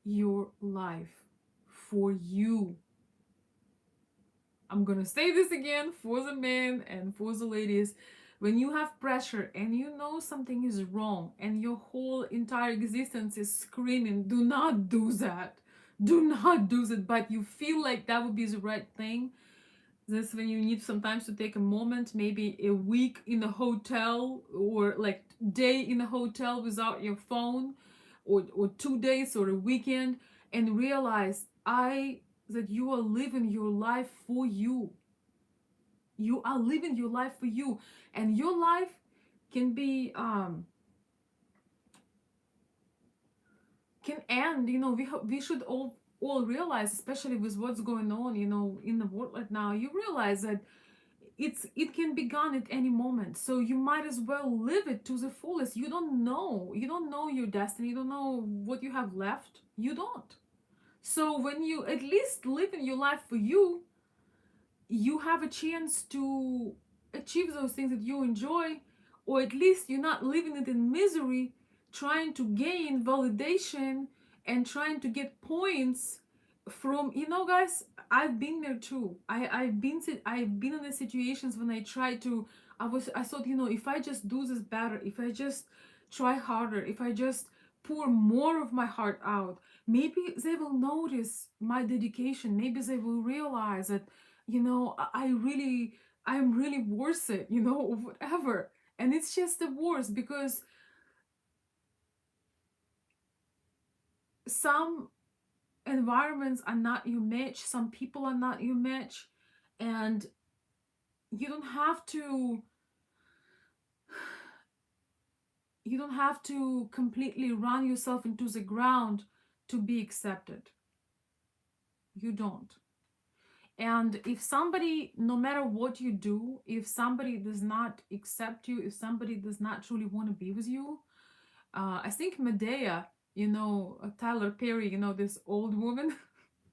your life for you. I'm gonna say this again for the men and for the ladies. When you have pressure and you know something is wrong and your whole entire existence is screaming, do not do that, do not do that, but you feel like that would be the right thing, this when you need sometimes to take a moment, maybe a week in a hotel, or like day in a hotel without your phone, or 2 days or a weekend, and realize I that you are living your life for you. You are living your life for you, and your life can be can end. You know, we should all realize, especially with what's going on, you know, in the world right now. You realize that it can be gone at any moment, so you might as well live it to the fullest. You don't know your destiny, you don't know what you have left, you don't. So when you at least live in your life for you, you have a chance to achieve those things that you enjoy, or at least you're not living it in misery, trying to gain validation and trying to get points from, you know, guys, I've been there too. I've been in the situations when I tried to, I thought, you know, if I just do this better, if I just try harder, if I just pour more of my heart out, maybe they will notice my dedication, maybe they will realize that, you know, I'm really worth it, you know, or whatever. And it's just the worst, because some environments are not your match, some people are not your match, and you don't have to completely run yourself into the ground to be accepted. You don't. And if somebody, no matter what you do, if somebody does not accept you, if somebody does not truly want to be with you, I think Medea, you know, Tyler Perry, you know, this old woman,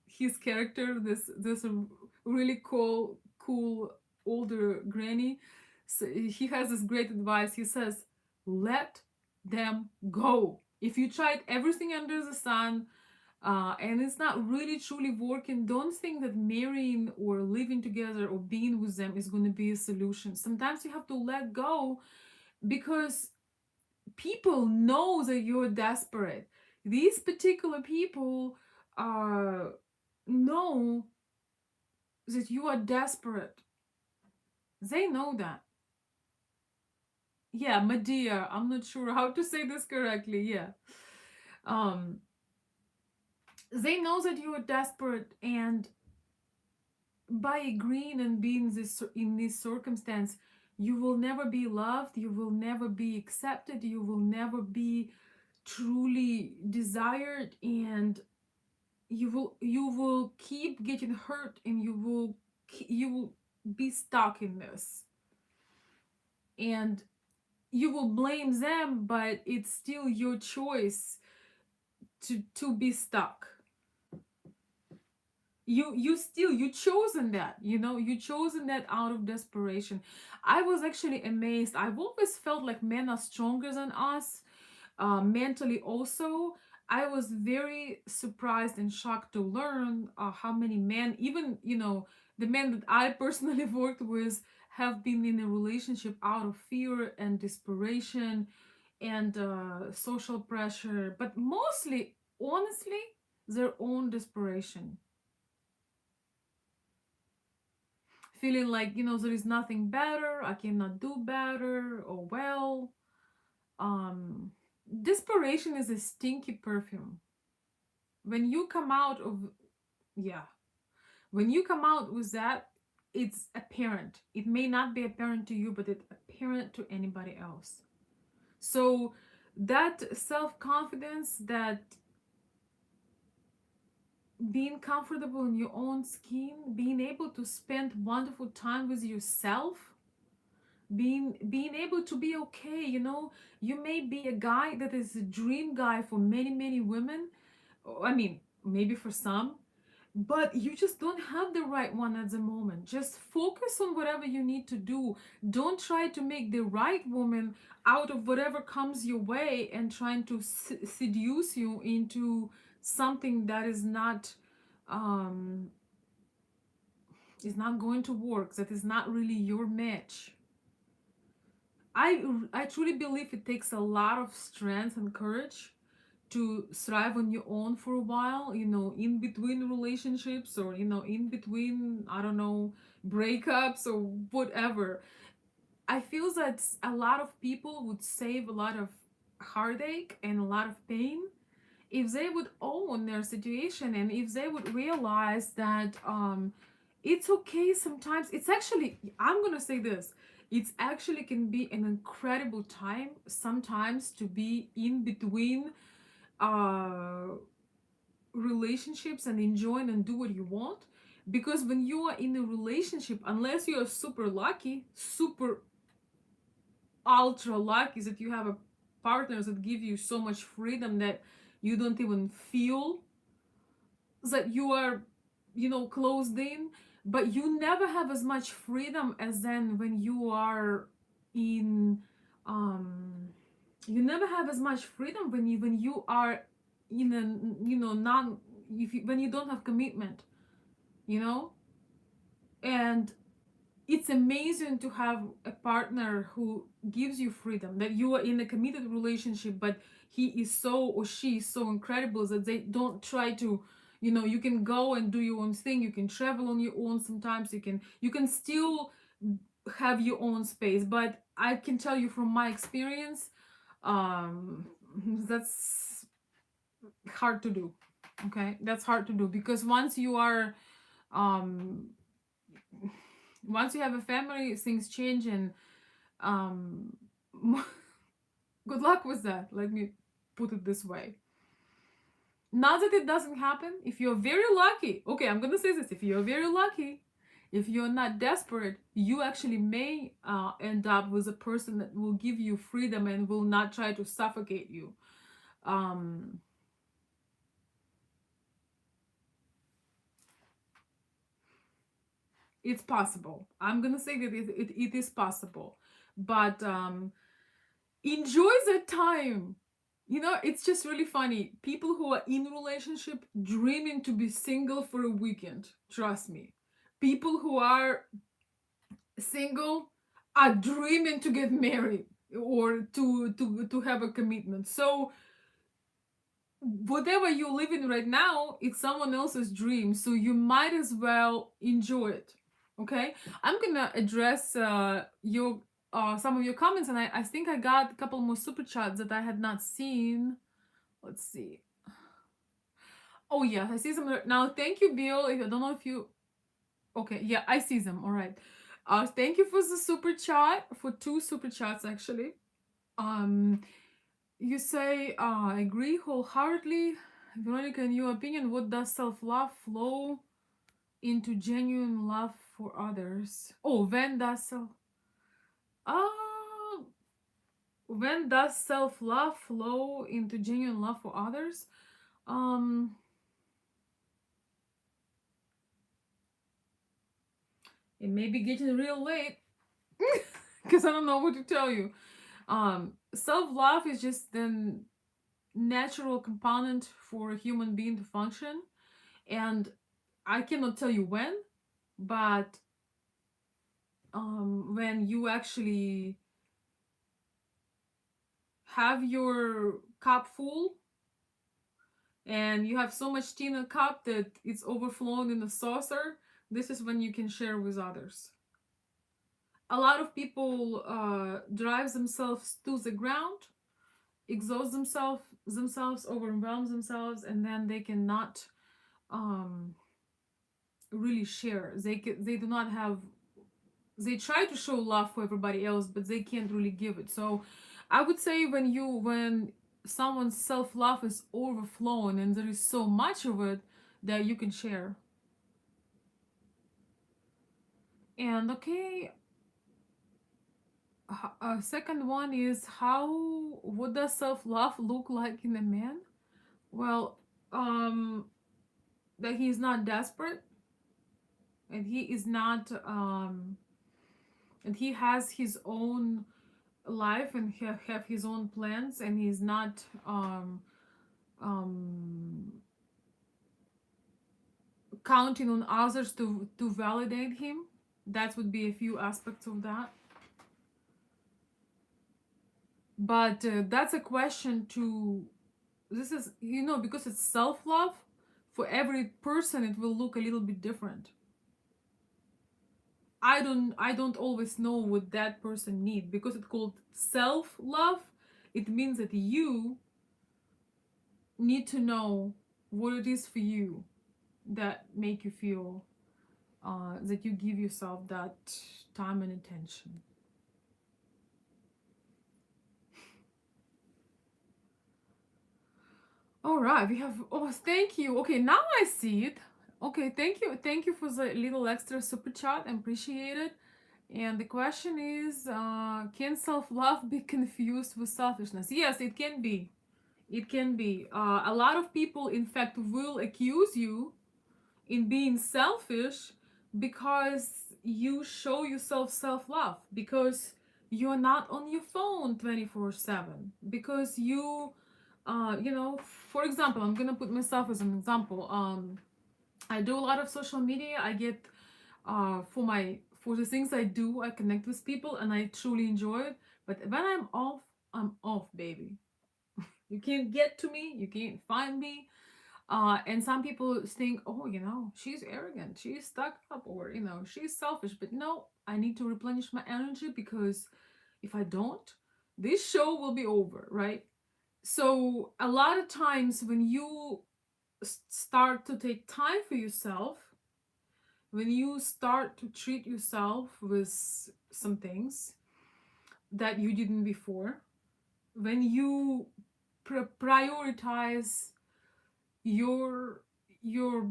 his character, this really cool older granny. So he has this great advice. He says, "Let them go. If you tried everything under the sun, and it's not really truly working, don't think that marrying or living together or being with them is going to be a solution. Sometimes you have to let go, because people know that you're desperate. These particular people know that you are desperate. They know that. Yeah, Medea. I'm not sure how to say this correctly. Yeah. Um, they know that you are desperate, and by agreeing and being this in this circumstance, you will never be loved, you will never be accepted, you will never be truly desired, and you will keep getting hurt, and you will be stuck in this, and you will blame them, but it's still your choice to be stuck. You chosen that, you chosen that out of desperation. I was actually amazed. I've always felt like men are stronger than us, mentally also. I was very surprised and shocked to learn how many men, even the men that I personally worked with, have been in a relationship out of fear and desperation and social pressure, but mostly, honestly, their own desperation, feeling like there is nothing better, I cannot do better, or well, um desperation is a stinky perfume. When you come out of Yeah, when you come out with that, it's apparent. It may not be apparent to you, but it's apparent to anybody else. So that self-confidence, that being comfortable in your own skin, being able to spend wonderful time with yourself, being able to be okay. You may be a guy that is a dream guy for many many women. I mean, maybe for some, but you just don't have the right one at the moment. Just focus on whatever you need to do. Don't try to make the right woman out of whatever comes your way and trying to seduce you into something that um is not going to work, that is not really your match. I truly believe it takes a lot of strength and courage to thrive on your own for a while, in between relationships, or in between, I don't know, breakups or whatever. I feel that a lot of people would save a lot of heartache and a lot of pain if they would own their situation, and if they would realize that it's okay sometimes. It's actually, I'm gonna say this, it's actually can be an incredible time sometimes to be in between uh relationships and enjoying and do what you want. Because when you are in a relationship, unless you are super lucky, super ultra lucky, that you have a partners that give you so much freedom that you don't even feel that you are closed in. But you never have as much freedom as then when you are in um you never have as much freedom when you are in a non if you, when you don't have commitment, you know and it's amazing to have a partner who gives you freedom, that you are in a committed relationship, but he is so, or she is so incredible that they don't try to, you can go and do your own thing, you can travel on your own, sometimes you can still have your own space. But I can tell you from my experience, um that's hard to do. Okay, that's hard to do, because um once you have a family, things change, and um good luck with that, let me put it this way. Not that it doesn't happen. If you're very lucky, okay, I'm gonna say this, if you're very lucky, if you're not desperate, you actually may end up with a person that will give you freedom and will not try to suffocate you. um it's possible. I'm gonna say that it is possible, but enjoy the time. It's just really funny. People who are in relationship dreaming to be single for a weekend. Trust me. People who are single are dreaming to get married, or to have a commitment. So whatever you're living right now, it's someone else's dream. So you might as well enjoy it. Okay? I'm gonna address your some of your comments, and I think I got a couple more super chats that I had not seen. Let's see. Oh yeah, I see some now. Thank you, Bill. I don't know if you. Okay, yeah, I see them. All right. Thank you for the super chat, for two super chats actually. Um, you say, I agree wholeheartedly. Veronica, in your opinion, what does self-love flow into genuine love for others? Oh, uh, when does self-love flow into genuine love for others? Um, It may be getting real late because I don't know what to tell you. Self-love is just the natural component for a human being to function, and I cannot tell you when, but when you actually have your cup full and you have so much tea in a cup that it's overflowing in a saucer, this is when you can share with others. A lot of people drive themselves to the ground, exhaust themselves, overwhelm themselves, and then they cannot um, really share. They do not have. They try to show love for everybody else, but they can't really give it. So, I would say when someone's self love is overflowing and there is so much of it that you can share. And okay, a second one is how what does self love look like in a man? Well, um, that he is not desperate and he is not and he has his own life and have his own plans and he's not um counting on others to validate him. That would be a few aspects of that, but that's a question to this is because it's self-love. For every person it will look a little bit different. I don't always know what that person need because it's called self-love. It means that you need to know what it is for you that make you feel that you give yourself that time and attention. All right, we have. Oh, thank you. Okay, now I see it. Okay, thank you for the little extra super chat. I appreciate it. And the question is, can self love be confused with selfishness? Yes, it can be. It can be. A lot of people, in fact, will accuse you in being selfish because you show yourself self love, because you're not on your phone 24/7, because for example, I'm gonna put myself as an example. I do a lot of social media. I get for the things I do, I connect with people and I truly enjoy it. But when I'm off, baby. You can't get to me, you can't find me. And some people think, oh, she's arrogant, she's stuck up, or she's selfish. But no, I need to replenish my energy because if I don't, this show will be over, right? So a lot of times when you start to take time for yourself, when you start to treat yourself with some things that you didn't before, when you prioritize your your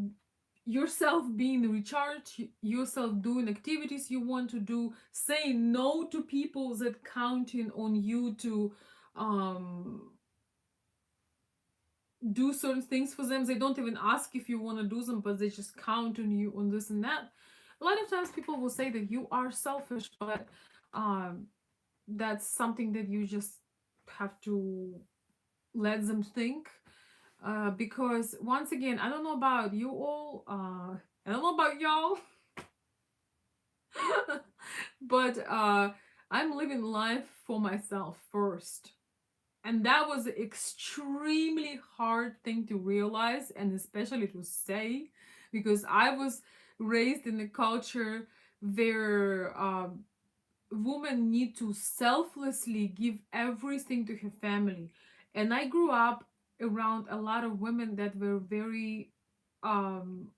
yourself being recharged, yourself doing activities you want to do, say no to people that counting on you to um do certain things for them. They don't even ask if you want to do them, but they just count on you on this and that. A lot of times people will say that you are selfish, but um that's something that you just have to let them think, because once again, I don't know about you all, I don't know about y'all, but I'm living life for myself first. And that was an extremely hard thing to realize and especially to say, because I was raised in a culture where women need to selflessly give everything to her family. And I grew up around a lot of women that were very um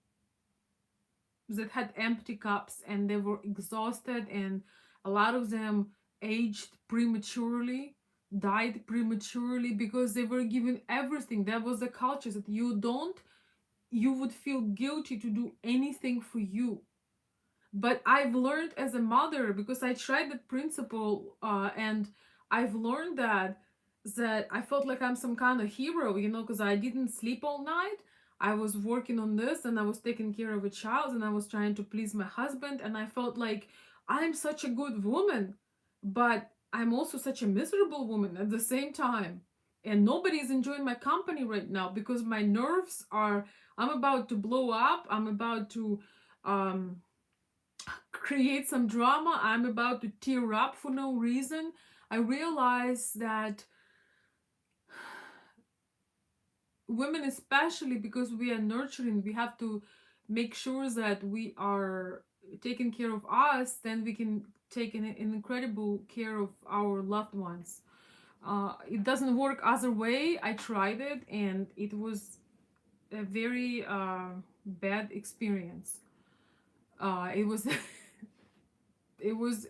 that had empty cups and they were exhausted, and a lot of them aged prematurely, died prematurely because they were given everything. That was the culture that you would feel guilty to do anything for you. But I've learned as a mother, because I tried that principle, and I've learned that I felt like I'm some kind of hero, because I didn't sleep all night. I was working on this and I was taking care of a child and I was trying to please my husband, and I felt like I'm such a good woman, but I'm also such a miserable woman at the same time. And nobody's enjoying my company right now because my nerves are, I'm about to blow up. I'm about to um, create some drama. I'm about to tear up for no reason. I realize that women, especially because we are nurturing, we have to make sure that we are taking care of us, then we can take an incredible care of our loved ones. It doesn't work other way. I tried it and it was a very bad experience. It was it was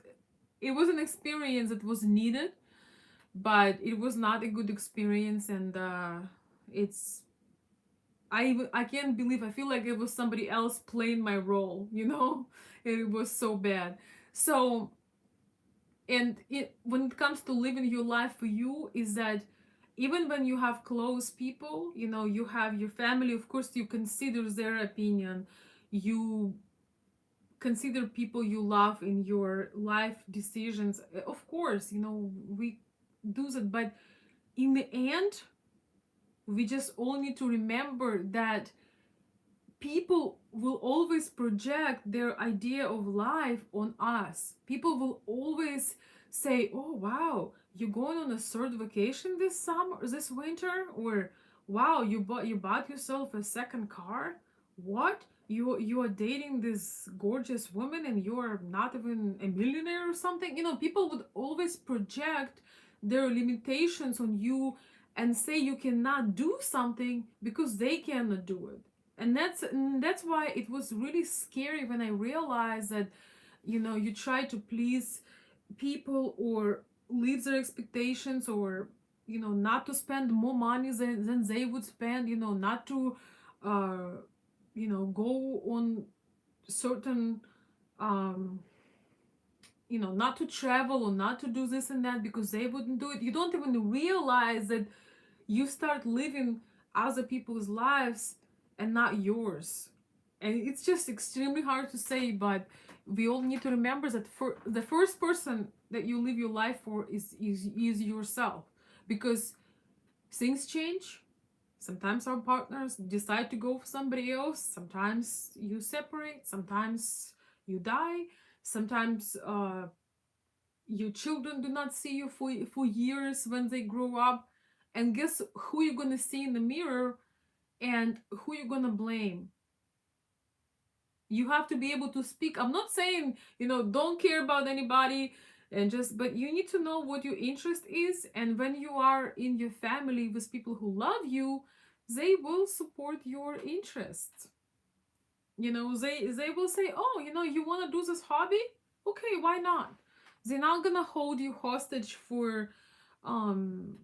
it was an experience that was needed, but it was not a good experience, and it's I can't believe, I feel like it was somebody else playing my role, you know? It was so bad. So, and it when it comes to living your life for you, is that even when you have close people, you know, you have your family, of course you consider their opinion, you consider people you love in your life decisions. Of course, you know, we do that, but in the end, we just all need to remember that people will always project their idea of life on us. People will always say, "Oh wow, you're going on a third vacation this summer, this winter," or "Wow, you bought yourself a second car. What? You are dating this gorgeous woman and you're not even a millionaire or something." You know, people would always project their limitations on you and say you cannot do something because they cannot do it. And that's why it was really scary when I realized that, you know, you try to please people or leave their expectations, or, you know, not to spend more money than they would spend, you know, not to uh go on certain um not to travel or not to do this and that because they wouldn't do it. You don't even realize that you start living other people's lives and not yours. And it's just extremely hard to say, but we all need to remember that for the first person that you live your life for is yourself, because things change. Sometimes our partners decide to go for somebody else, sometimes you separate, sometimes you die, sometimes your children do not see you for years when they grow up. And guess who you're gonna see in the mirror and who you're gonna blame. You have to be able to speak. I'm not saying, don't care about anybody and just, but you need to know what your interest is. And when you are in your family with people who love you, they will support your interests. They will say, oh, you want to do this hobby? Okay, why not? They're not gonna hold you hostage for um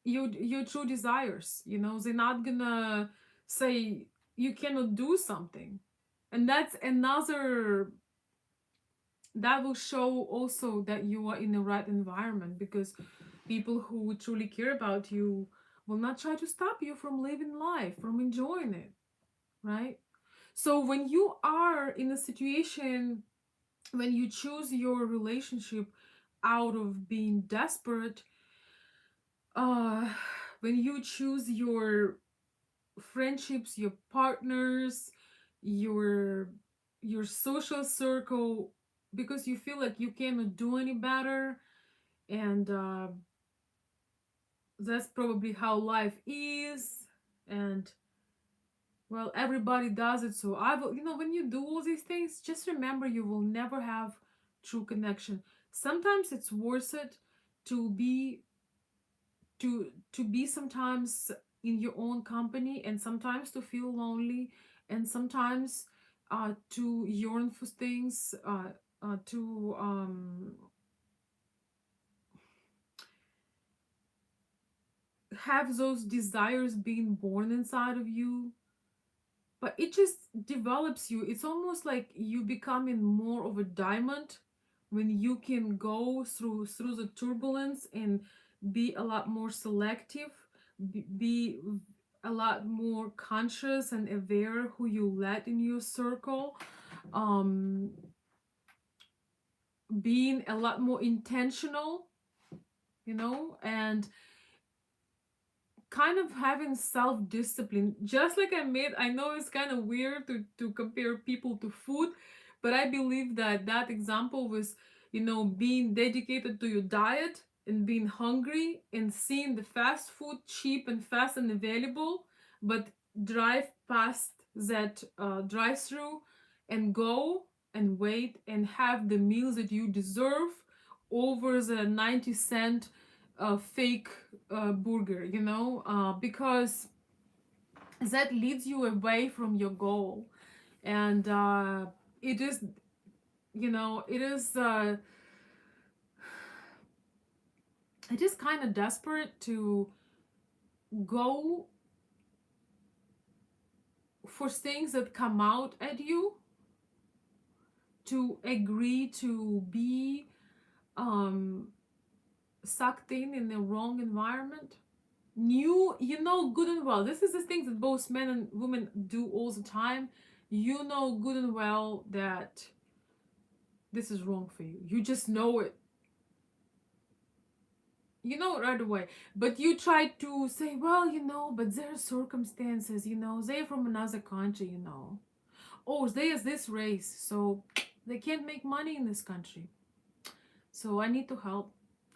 your true desires. They're not gonna say you cannot do something. And that's another, that will show also that you are in the right environment, because people who truly care about you will not try to stop you from living life, from enjoying it, right? So when you are in a situation, when you choose your relationship out of being desperate, uh when you choose your friendships, your partners, your your social circle, because you feel like you cannot do any better, and that's probably how life is, and well, everybody does it. So I will, when you do all these things, just remember you will never have true connection. Sometimes it's worth it to be to be sometimes in your own company, and sometimes to feel lonely, and sometimes to yearn for things, to have those desires being born inside of you. But it just develops you. It's almost like you becoming more of a diamond when you can go through the turbulence and be a lot more selective, be a lot more conscious and aware who you let in your circle, um, being a lot more intentional, and kind of having self-discipline. Just like I know it's kind of weird to compare people to food, but I believe that that example was, being dedicated to your diet and being hungry and seeing the fast food cheap and fast and available, but drive past that drive through and go and wait and have the meals that you deserve over the 90-cent fake burger, because that leads you away from your goal. And it is, it is, it is kind of desperate to go for things that come out at you, to agree to be um, sucked in the wrong environment. Good and well, this is the thing that both men and women do all the time. You know good and well that this is wrong for you. You just know it. You know it right away. But you try to say, well, but their circumstances, they're from another country, oh, they is this race, so they can't make money in this country, so I need to help.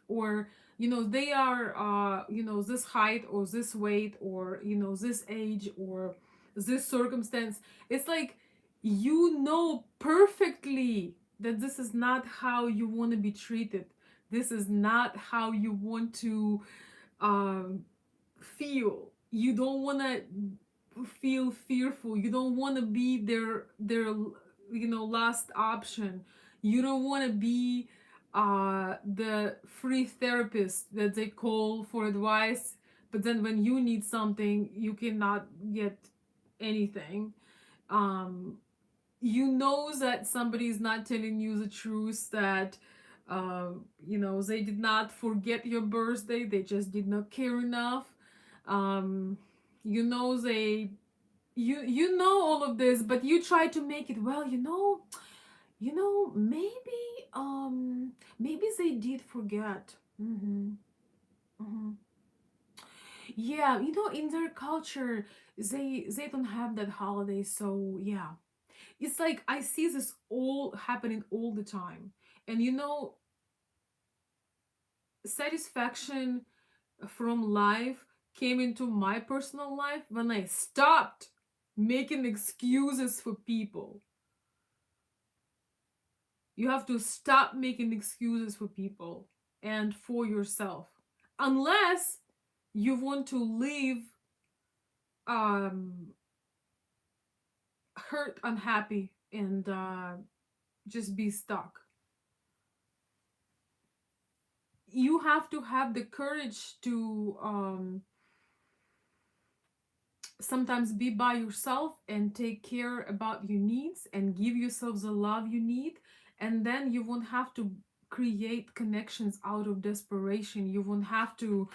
Or they are this height or this weight or this age or this circumstance. It's like, perfectly that this is not how you want to be treated. This is not how you want to um, feel. You don't want to feel fearful. You don't want to be their last option. You don't want to be the free therapist that they call for advice, but then when you need something you cannot get anything. um that somebody is not telling you the truth, that they did not forget your birthday, they just did not care enough. They you know all of this, but you try to make it, well, maybe maybe they did forget. Yeah, in their culture, they don't have that holiday, so yeah. It's like I see this all happening all the time. And satisfaction from life came into my personal life when I stopped making excuses for people. You have to stop making excuses for people and for yourself. Unless you want to live um, hurt, unhappy, and just be stuck. You have to have the courage to sometimes be by yourself and take care about your needs and give yourself the love you need. And then you won't have to create connections out of desperation. You won't have to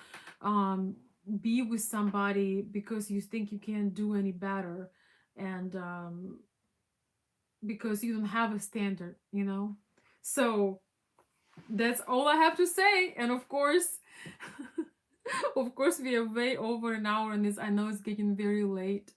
be with somebody because you think you can't do any better, and because you don't have a standard, So that's all I have to say. And of course, of course, we are way over an hour on this. I know it's getting very late.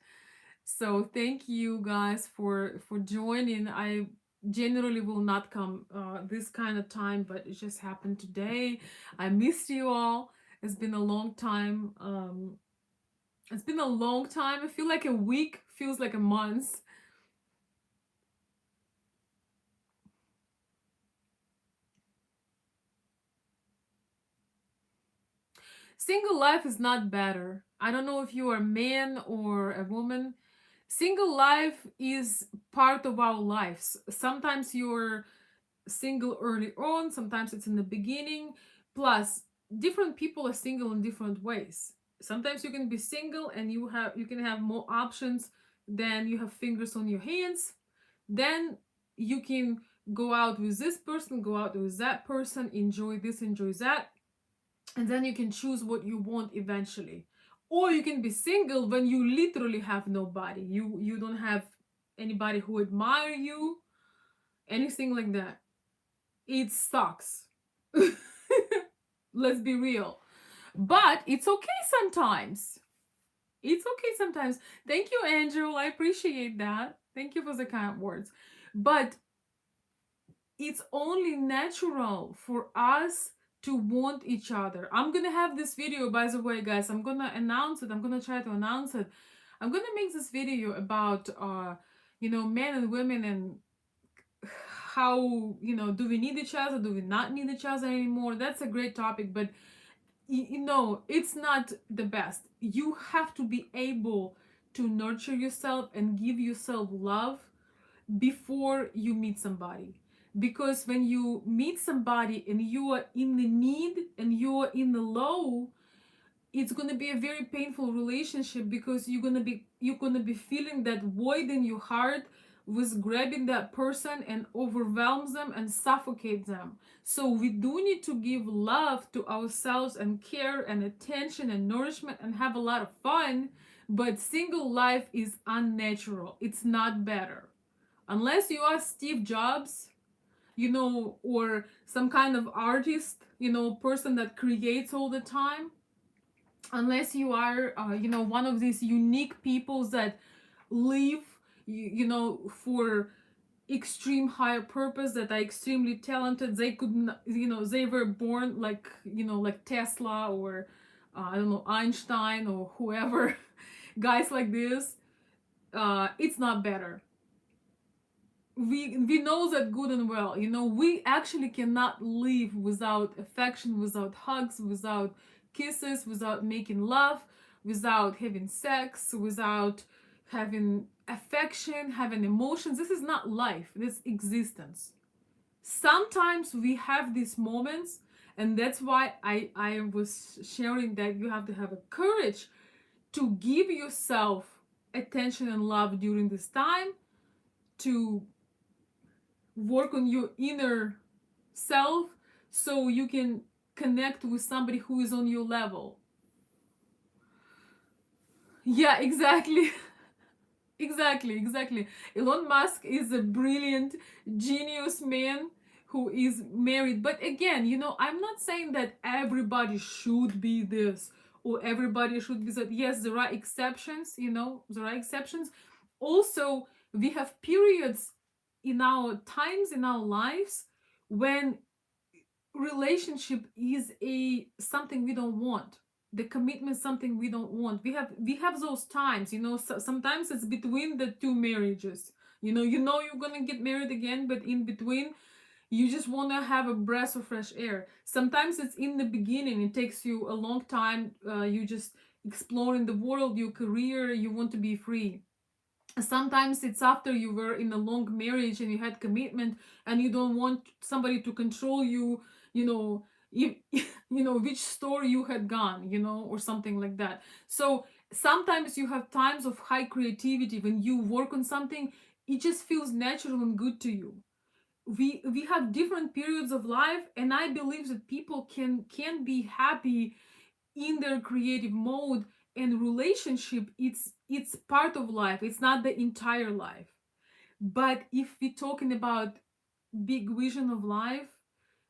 So thank you guys for joining. I generally will not come this kind of time, but it just happened today. I missed you all. It's been a long time. It's been a long time. I feel like a week feels like a month. Single life is not better. I don't know if you are a man or a woman. Single life is part of our lives. Sometimes you're single early on, sometimes it's in the beginning. Plus, different people are single in different ways. Sometimes you can be single and you can have more options than you have fingers on your hands. Then you can go out with this person, go out with that person, enjoy this, enjoy that, and then you can choose what you want eventually. Or you can be single when you literally have nobody. You don't have anybody who admire you, anything like that. It sucks. Let's be real. But it's okay sometimes. It's okay sometimes. Thank you, Angel. I appreciate that. Thank you for the kind words. But it's only natural for us to want each other. I'm gonna have this video, by the way, guys. I'm gonna announce it. I'm gonna try to announce it. I'm gonna make this video about men and women, and how, do we need each other, do we not need each other anymore. That's a great topic, but it's not the best. You have to be able to nurture yourself and give yourself love before you meet somebody. Because when you meet somebody and you are in the need and you are in the low, it's going to be a very painful relationship, because you're going to be feeling that void in your heart, with grabbing that person and overwhelms them and suffocate them. So we do need to give love to ourselves and care and attention and nourishment and have a lot of fun. But single life is unnatural. It's not better. Unless you are Steve Jobs, or some kind of artist, person that creates all the time. Unless you are, one of these unique peoples that live, for extreme higher purpose, that are extremely talented. They could not, they were born like, like Tesla, or I don't know, Einstein or whoever. Guys like this, it's not better. We know that good and well. We actually cannot live without affection, without hugs, without kisses, without making love, without having sex, without having affection, having emotions. This is not life. This existence. Sometimes we have these moments, and that's why I was sharing that you have to have a courage to give yourself attention and love during this time, to work on your inner self, so you can connect with somebody who is on your level. Yeah, exactly. Exactly. Elon Musk is a brilliant, genius man who is married. But again, I'm not saying that everybody should be this or everybody should be that. Yes, there are exceptions, there are exceptions. Also, we have periods in our times, in our lives, when relationship is a something we don't want, the commitment something we don't want. We have those times, sometimes it's between the two marriages. You're gonna get married again, but in between you just want to have a breath of fresh air. Sometimes it's in the beginning, it takes you a long time, you just exploring the world, your career, you want to be free. Sometimes it's after you were in a long marriage and you had commitment, and you don't want somebody to control you, you know you, which store you had gone, or something like that. So sometimes you have times of high creativity when you work on something, it just feels natural and good to you. We have different periods of life, and I believe that people can be happy in their creative mode. And relationship, it's part of life, it's not the entire life. But if we're talking about big vision of life,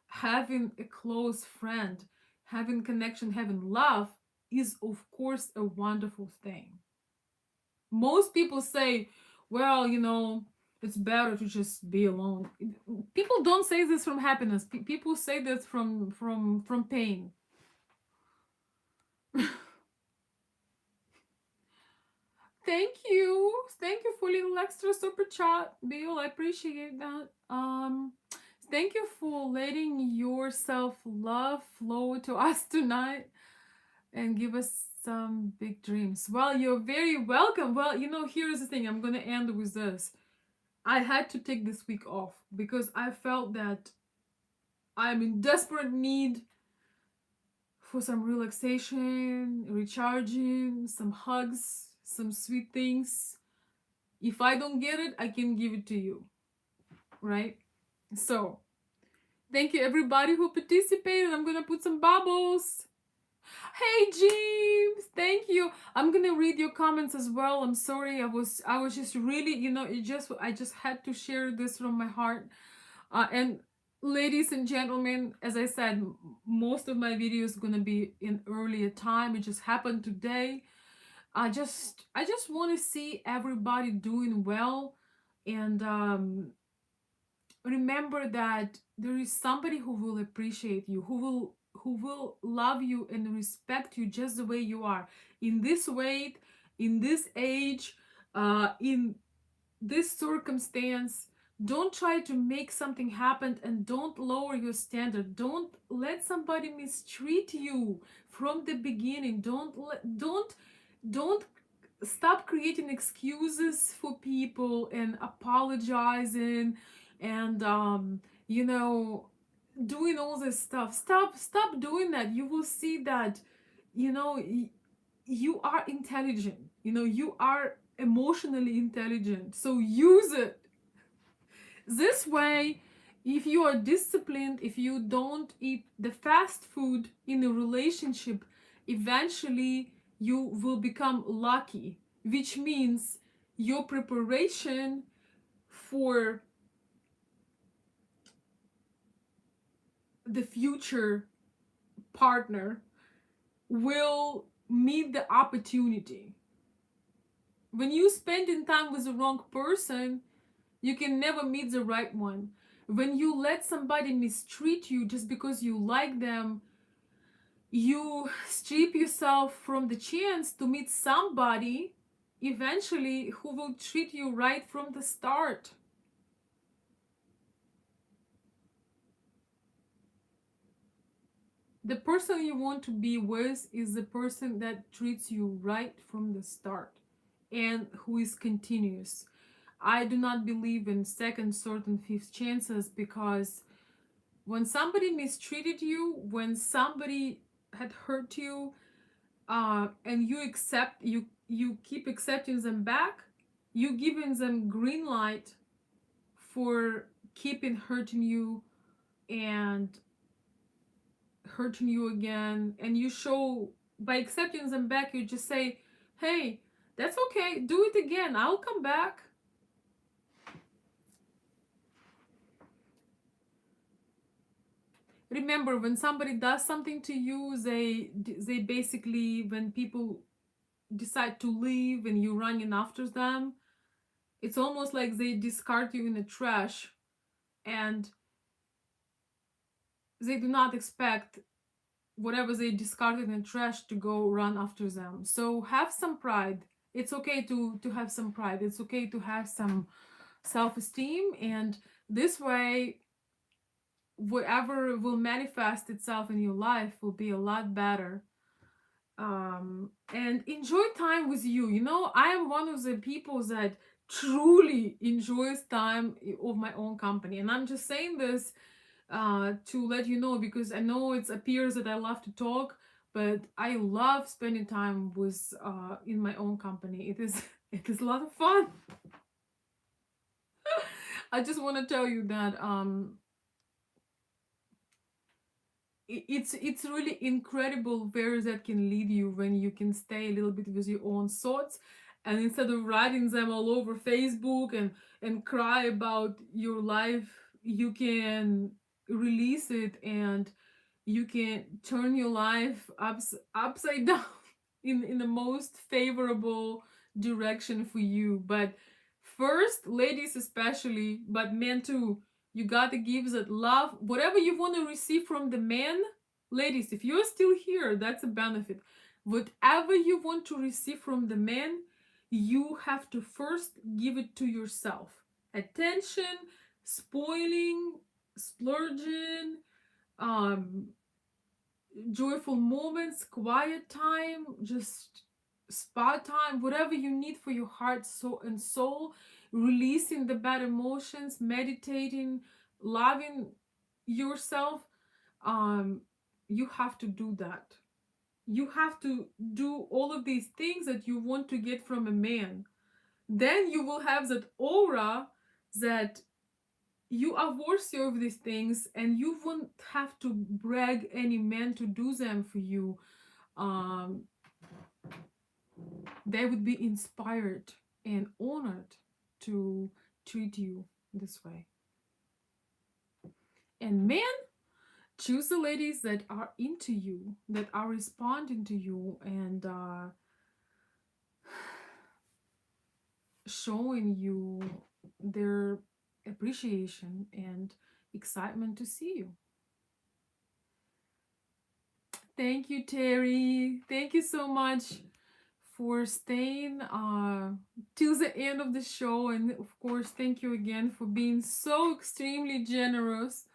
having a close friend, having connection, having love is of course a wonderful thing. Most people say, well, it's better to just be alone. People don't say this from happiness. People say this from pain. Thank you for little extra super chat, Bill. I appreciate that. Thank you for letting your self love flow to us tonight and give us some big dreams. Well, you're very welcome. Well, here's the thing. I'm gonna end with this. I had to take this week off because I felt that I'm in desperate need for some relaxation, recharging, some hugs, some sweet things. If I don't get it, I can give it to you, right? So, thank you everybody who participated. I'm gonna put some bubbles. Hey James, thank you. I'm gonna read your comments as well. I'm sorry, I was just really, I just had to share this from my heart. And ladies and gentlemen, as I said, most of my videos gonna be in earlier time. It just happened today. I just want to see everybody doing well, and remember that there is somebody who will appreciate you, who will love you and respect you just the way you are, in this weight, in this age, in this circumstance. Don't try to make something happen, and don't lower your standard. Don't let somebody mistreat you from the beginning. Don't stop creating excuses for people and apologizing, and you know doing all this stuff. Stop doing that. You will see that, you know you are intelligent. You are emotionally intelligent, so use it this way. If you are disciplined, if you don't eat the fast food in a relationship, eventually you will become lucky, which means your preparation for the future partner will meet the opportunity. When you spending time with the wrong person, you can never meet the right one. When you let somebody mistreat you just because you like them, you strip yourself from the chance to meet somebody eventually who will treat you right from the start. The person you want to be with is the person that treats you right from the start and who is continuous. I do not believe in second, third, and fifth chances, because when somebody mistreated you, when somebody had hurt you, and you keep accepting them back, you giving them green light for keeping hurting you and hurting you again. And you show, by accepting them back, you just say, hey, that's okay, do it again, I'll come back. Remember, when somebody does something to you, they basically, when people decide to leave and you running after them, it's almost like they discard you in the trash, and they do not expect whatever they discarded in the trash to go run after them. So have some pride. It's okay to have some pride. It's okay to have some self-esteem, and this way whatever will manifest itself in your life will be a lot better. And enjoy time with you. I am one of the people that truly enjoys time of my own company, and I'm just saying this to let you know, because I know it appears that I love to talk, but I love spending time with in my own company. It is it is a lot of fun. I just want to tell you that it's really incredible where that can lead you when you can stay a little bit with your own thoughts, and instead of writing them all over Facebook and cry about your life, you can release it, and you can turn your life upside down in the most favorable direction for you. But first, ladies especially, but men too, you gotta give that love. Whatever you want to receive from the man, ladies, if you're still here, that's a benefit. Whatever you want to receive from the man, you have to first give it to yourself. Attention, spoiling, splurging, um, joyful moments, quiet time, just spa time, whatever you need for your heart, soul, releasing the bad emotions, meditating, loving yourself. Um, you have to do that. You have to do all of these things that you want to get from a man. Then you will have that aura that you are worthy of these things, and you won't have to brag any man to do them for you. um, they would be inspired and honored to treat you this way. And men, choose the ladies that are into you, that are responding to you, and showing you their appreciation and excitement to see you. Thank you, Terry. Thank you so much for staying till the end of the show. And of course, thank you again for being so extremely generous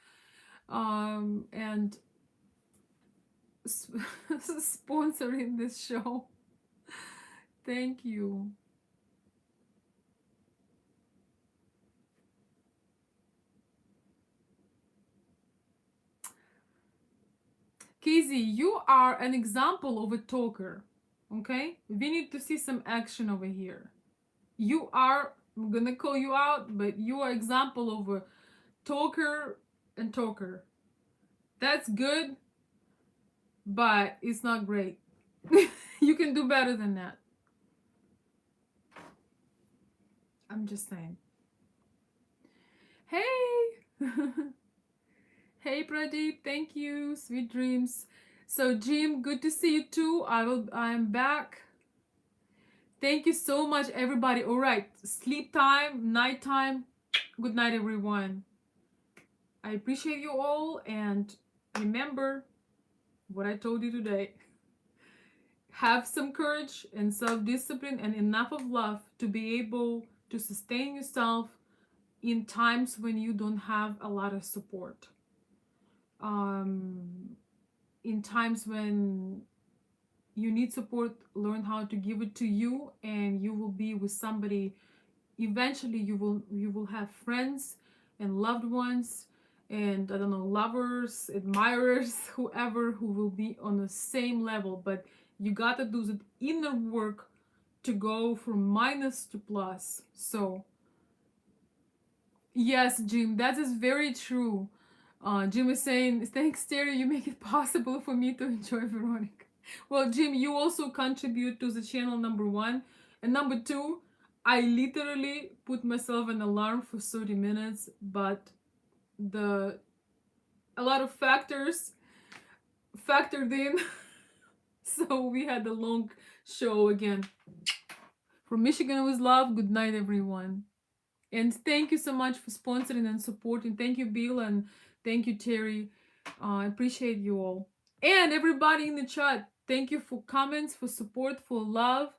and sponsoring this show. Thank you. Kizzy, you are an example of a talker. Okay? We need to see some action over here. You are, I'm gonna call you out, but you are example of a talker and talker. That's good, but it's not great. You can do better than that. I'm just saying. Hey! Hey Pradeep, thank you. Sweet dreams. So Jim, good to see you too. I'm back. Thank you so much, everybody. All right, sleep time, night time. Good night, everyone. I appreciate you all, and remember what I told you today. Have some courage and self-discipline and enough of love to be able to sustain yourself in times when you don't have a lot of support. In times when you need support, learn how to give it to you, and you will be with somebody. Eventually you will have friends and loved ones, and I don't know, lovers, admirers, whoever, who will be on the same level. But you gotta do the inner work to go from minus to plus. So yes, Jim, that is very true. Jim is saying, thanks, Terry, you make it possible for me to enjoy Veronica. Well, Jim, you also contribute to the channel, number one. And number two, I literally put myself an alarm for 30 minutes, but a lot of factors factored in. So we had a long show again. From Michigan with love, good night, everyone. And thank you so much for sponsoring and supporting. Thank you, Bill, and thank you, Terry. I appreciate you all. And everybody in the chat, thank you for comments, for support, for love.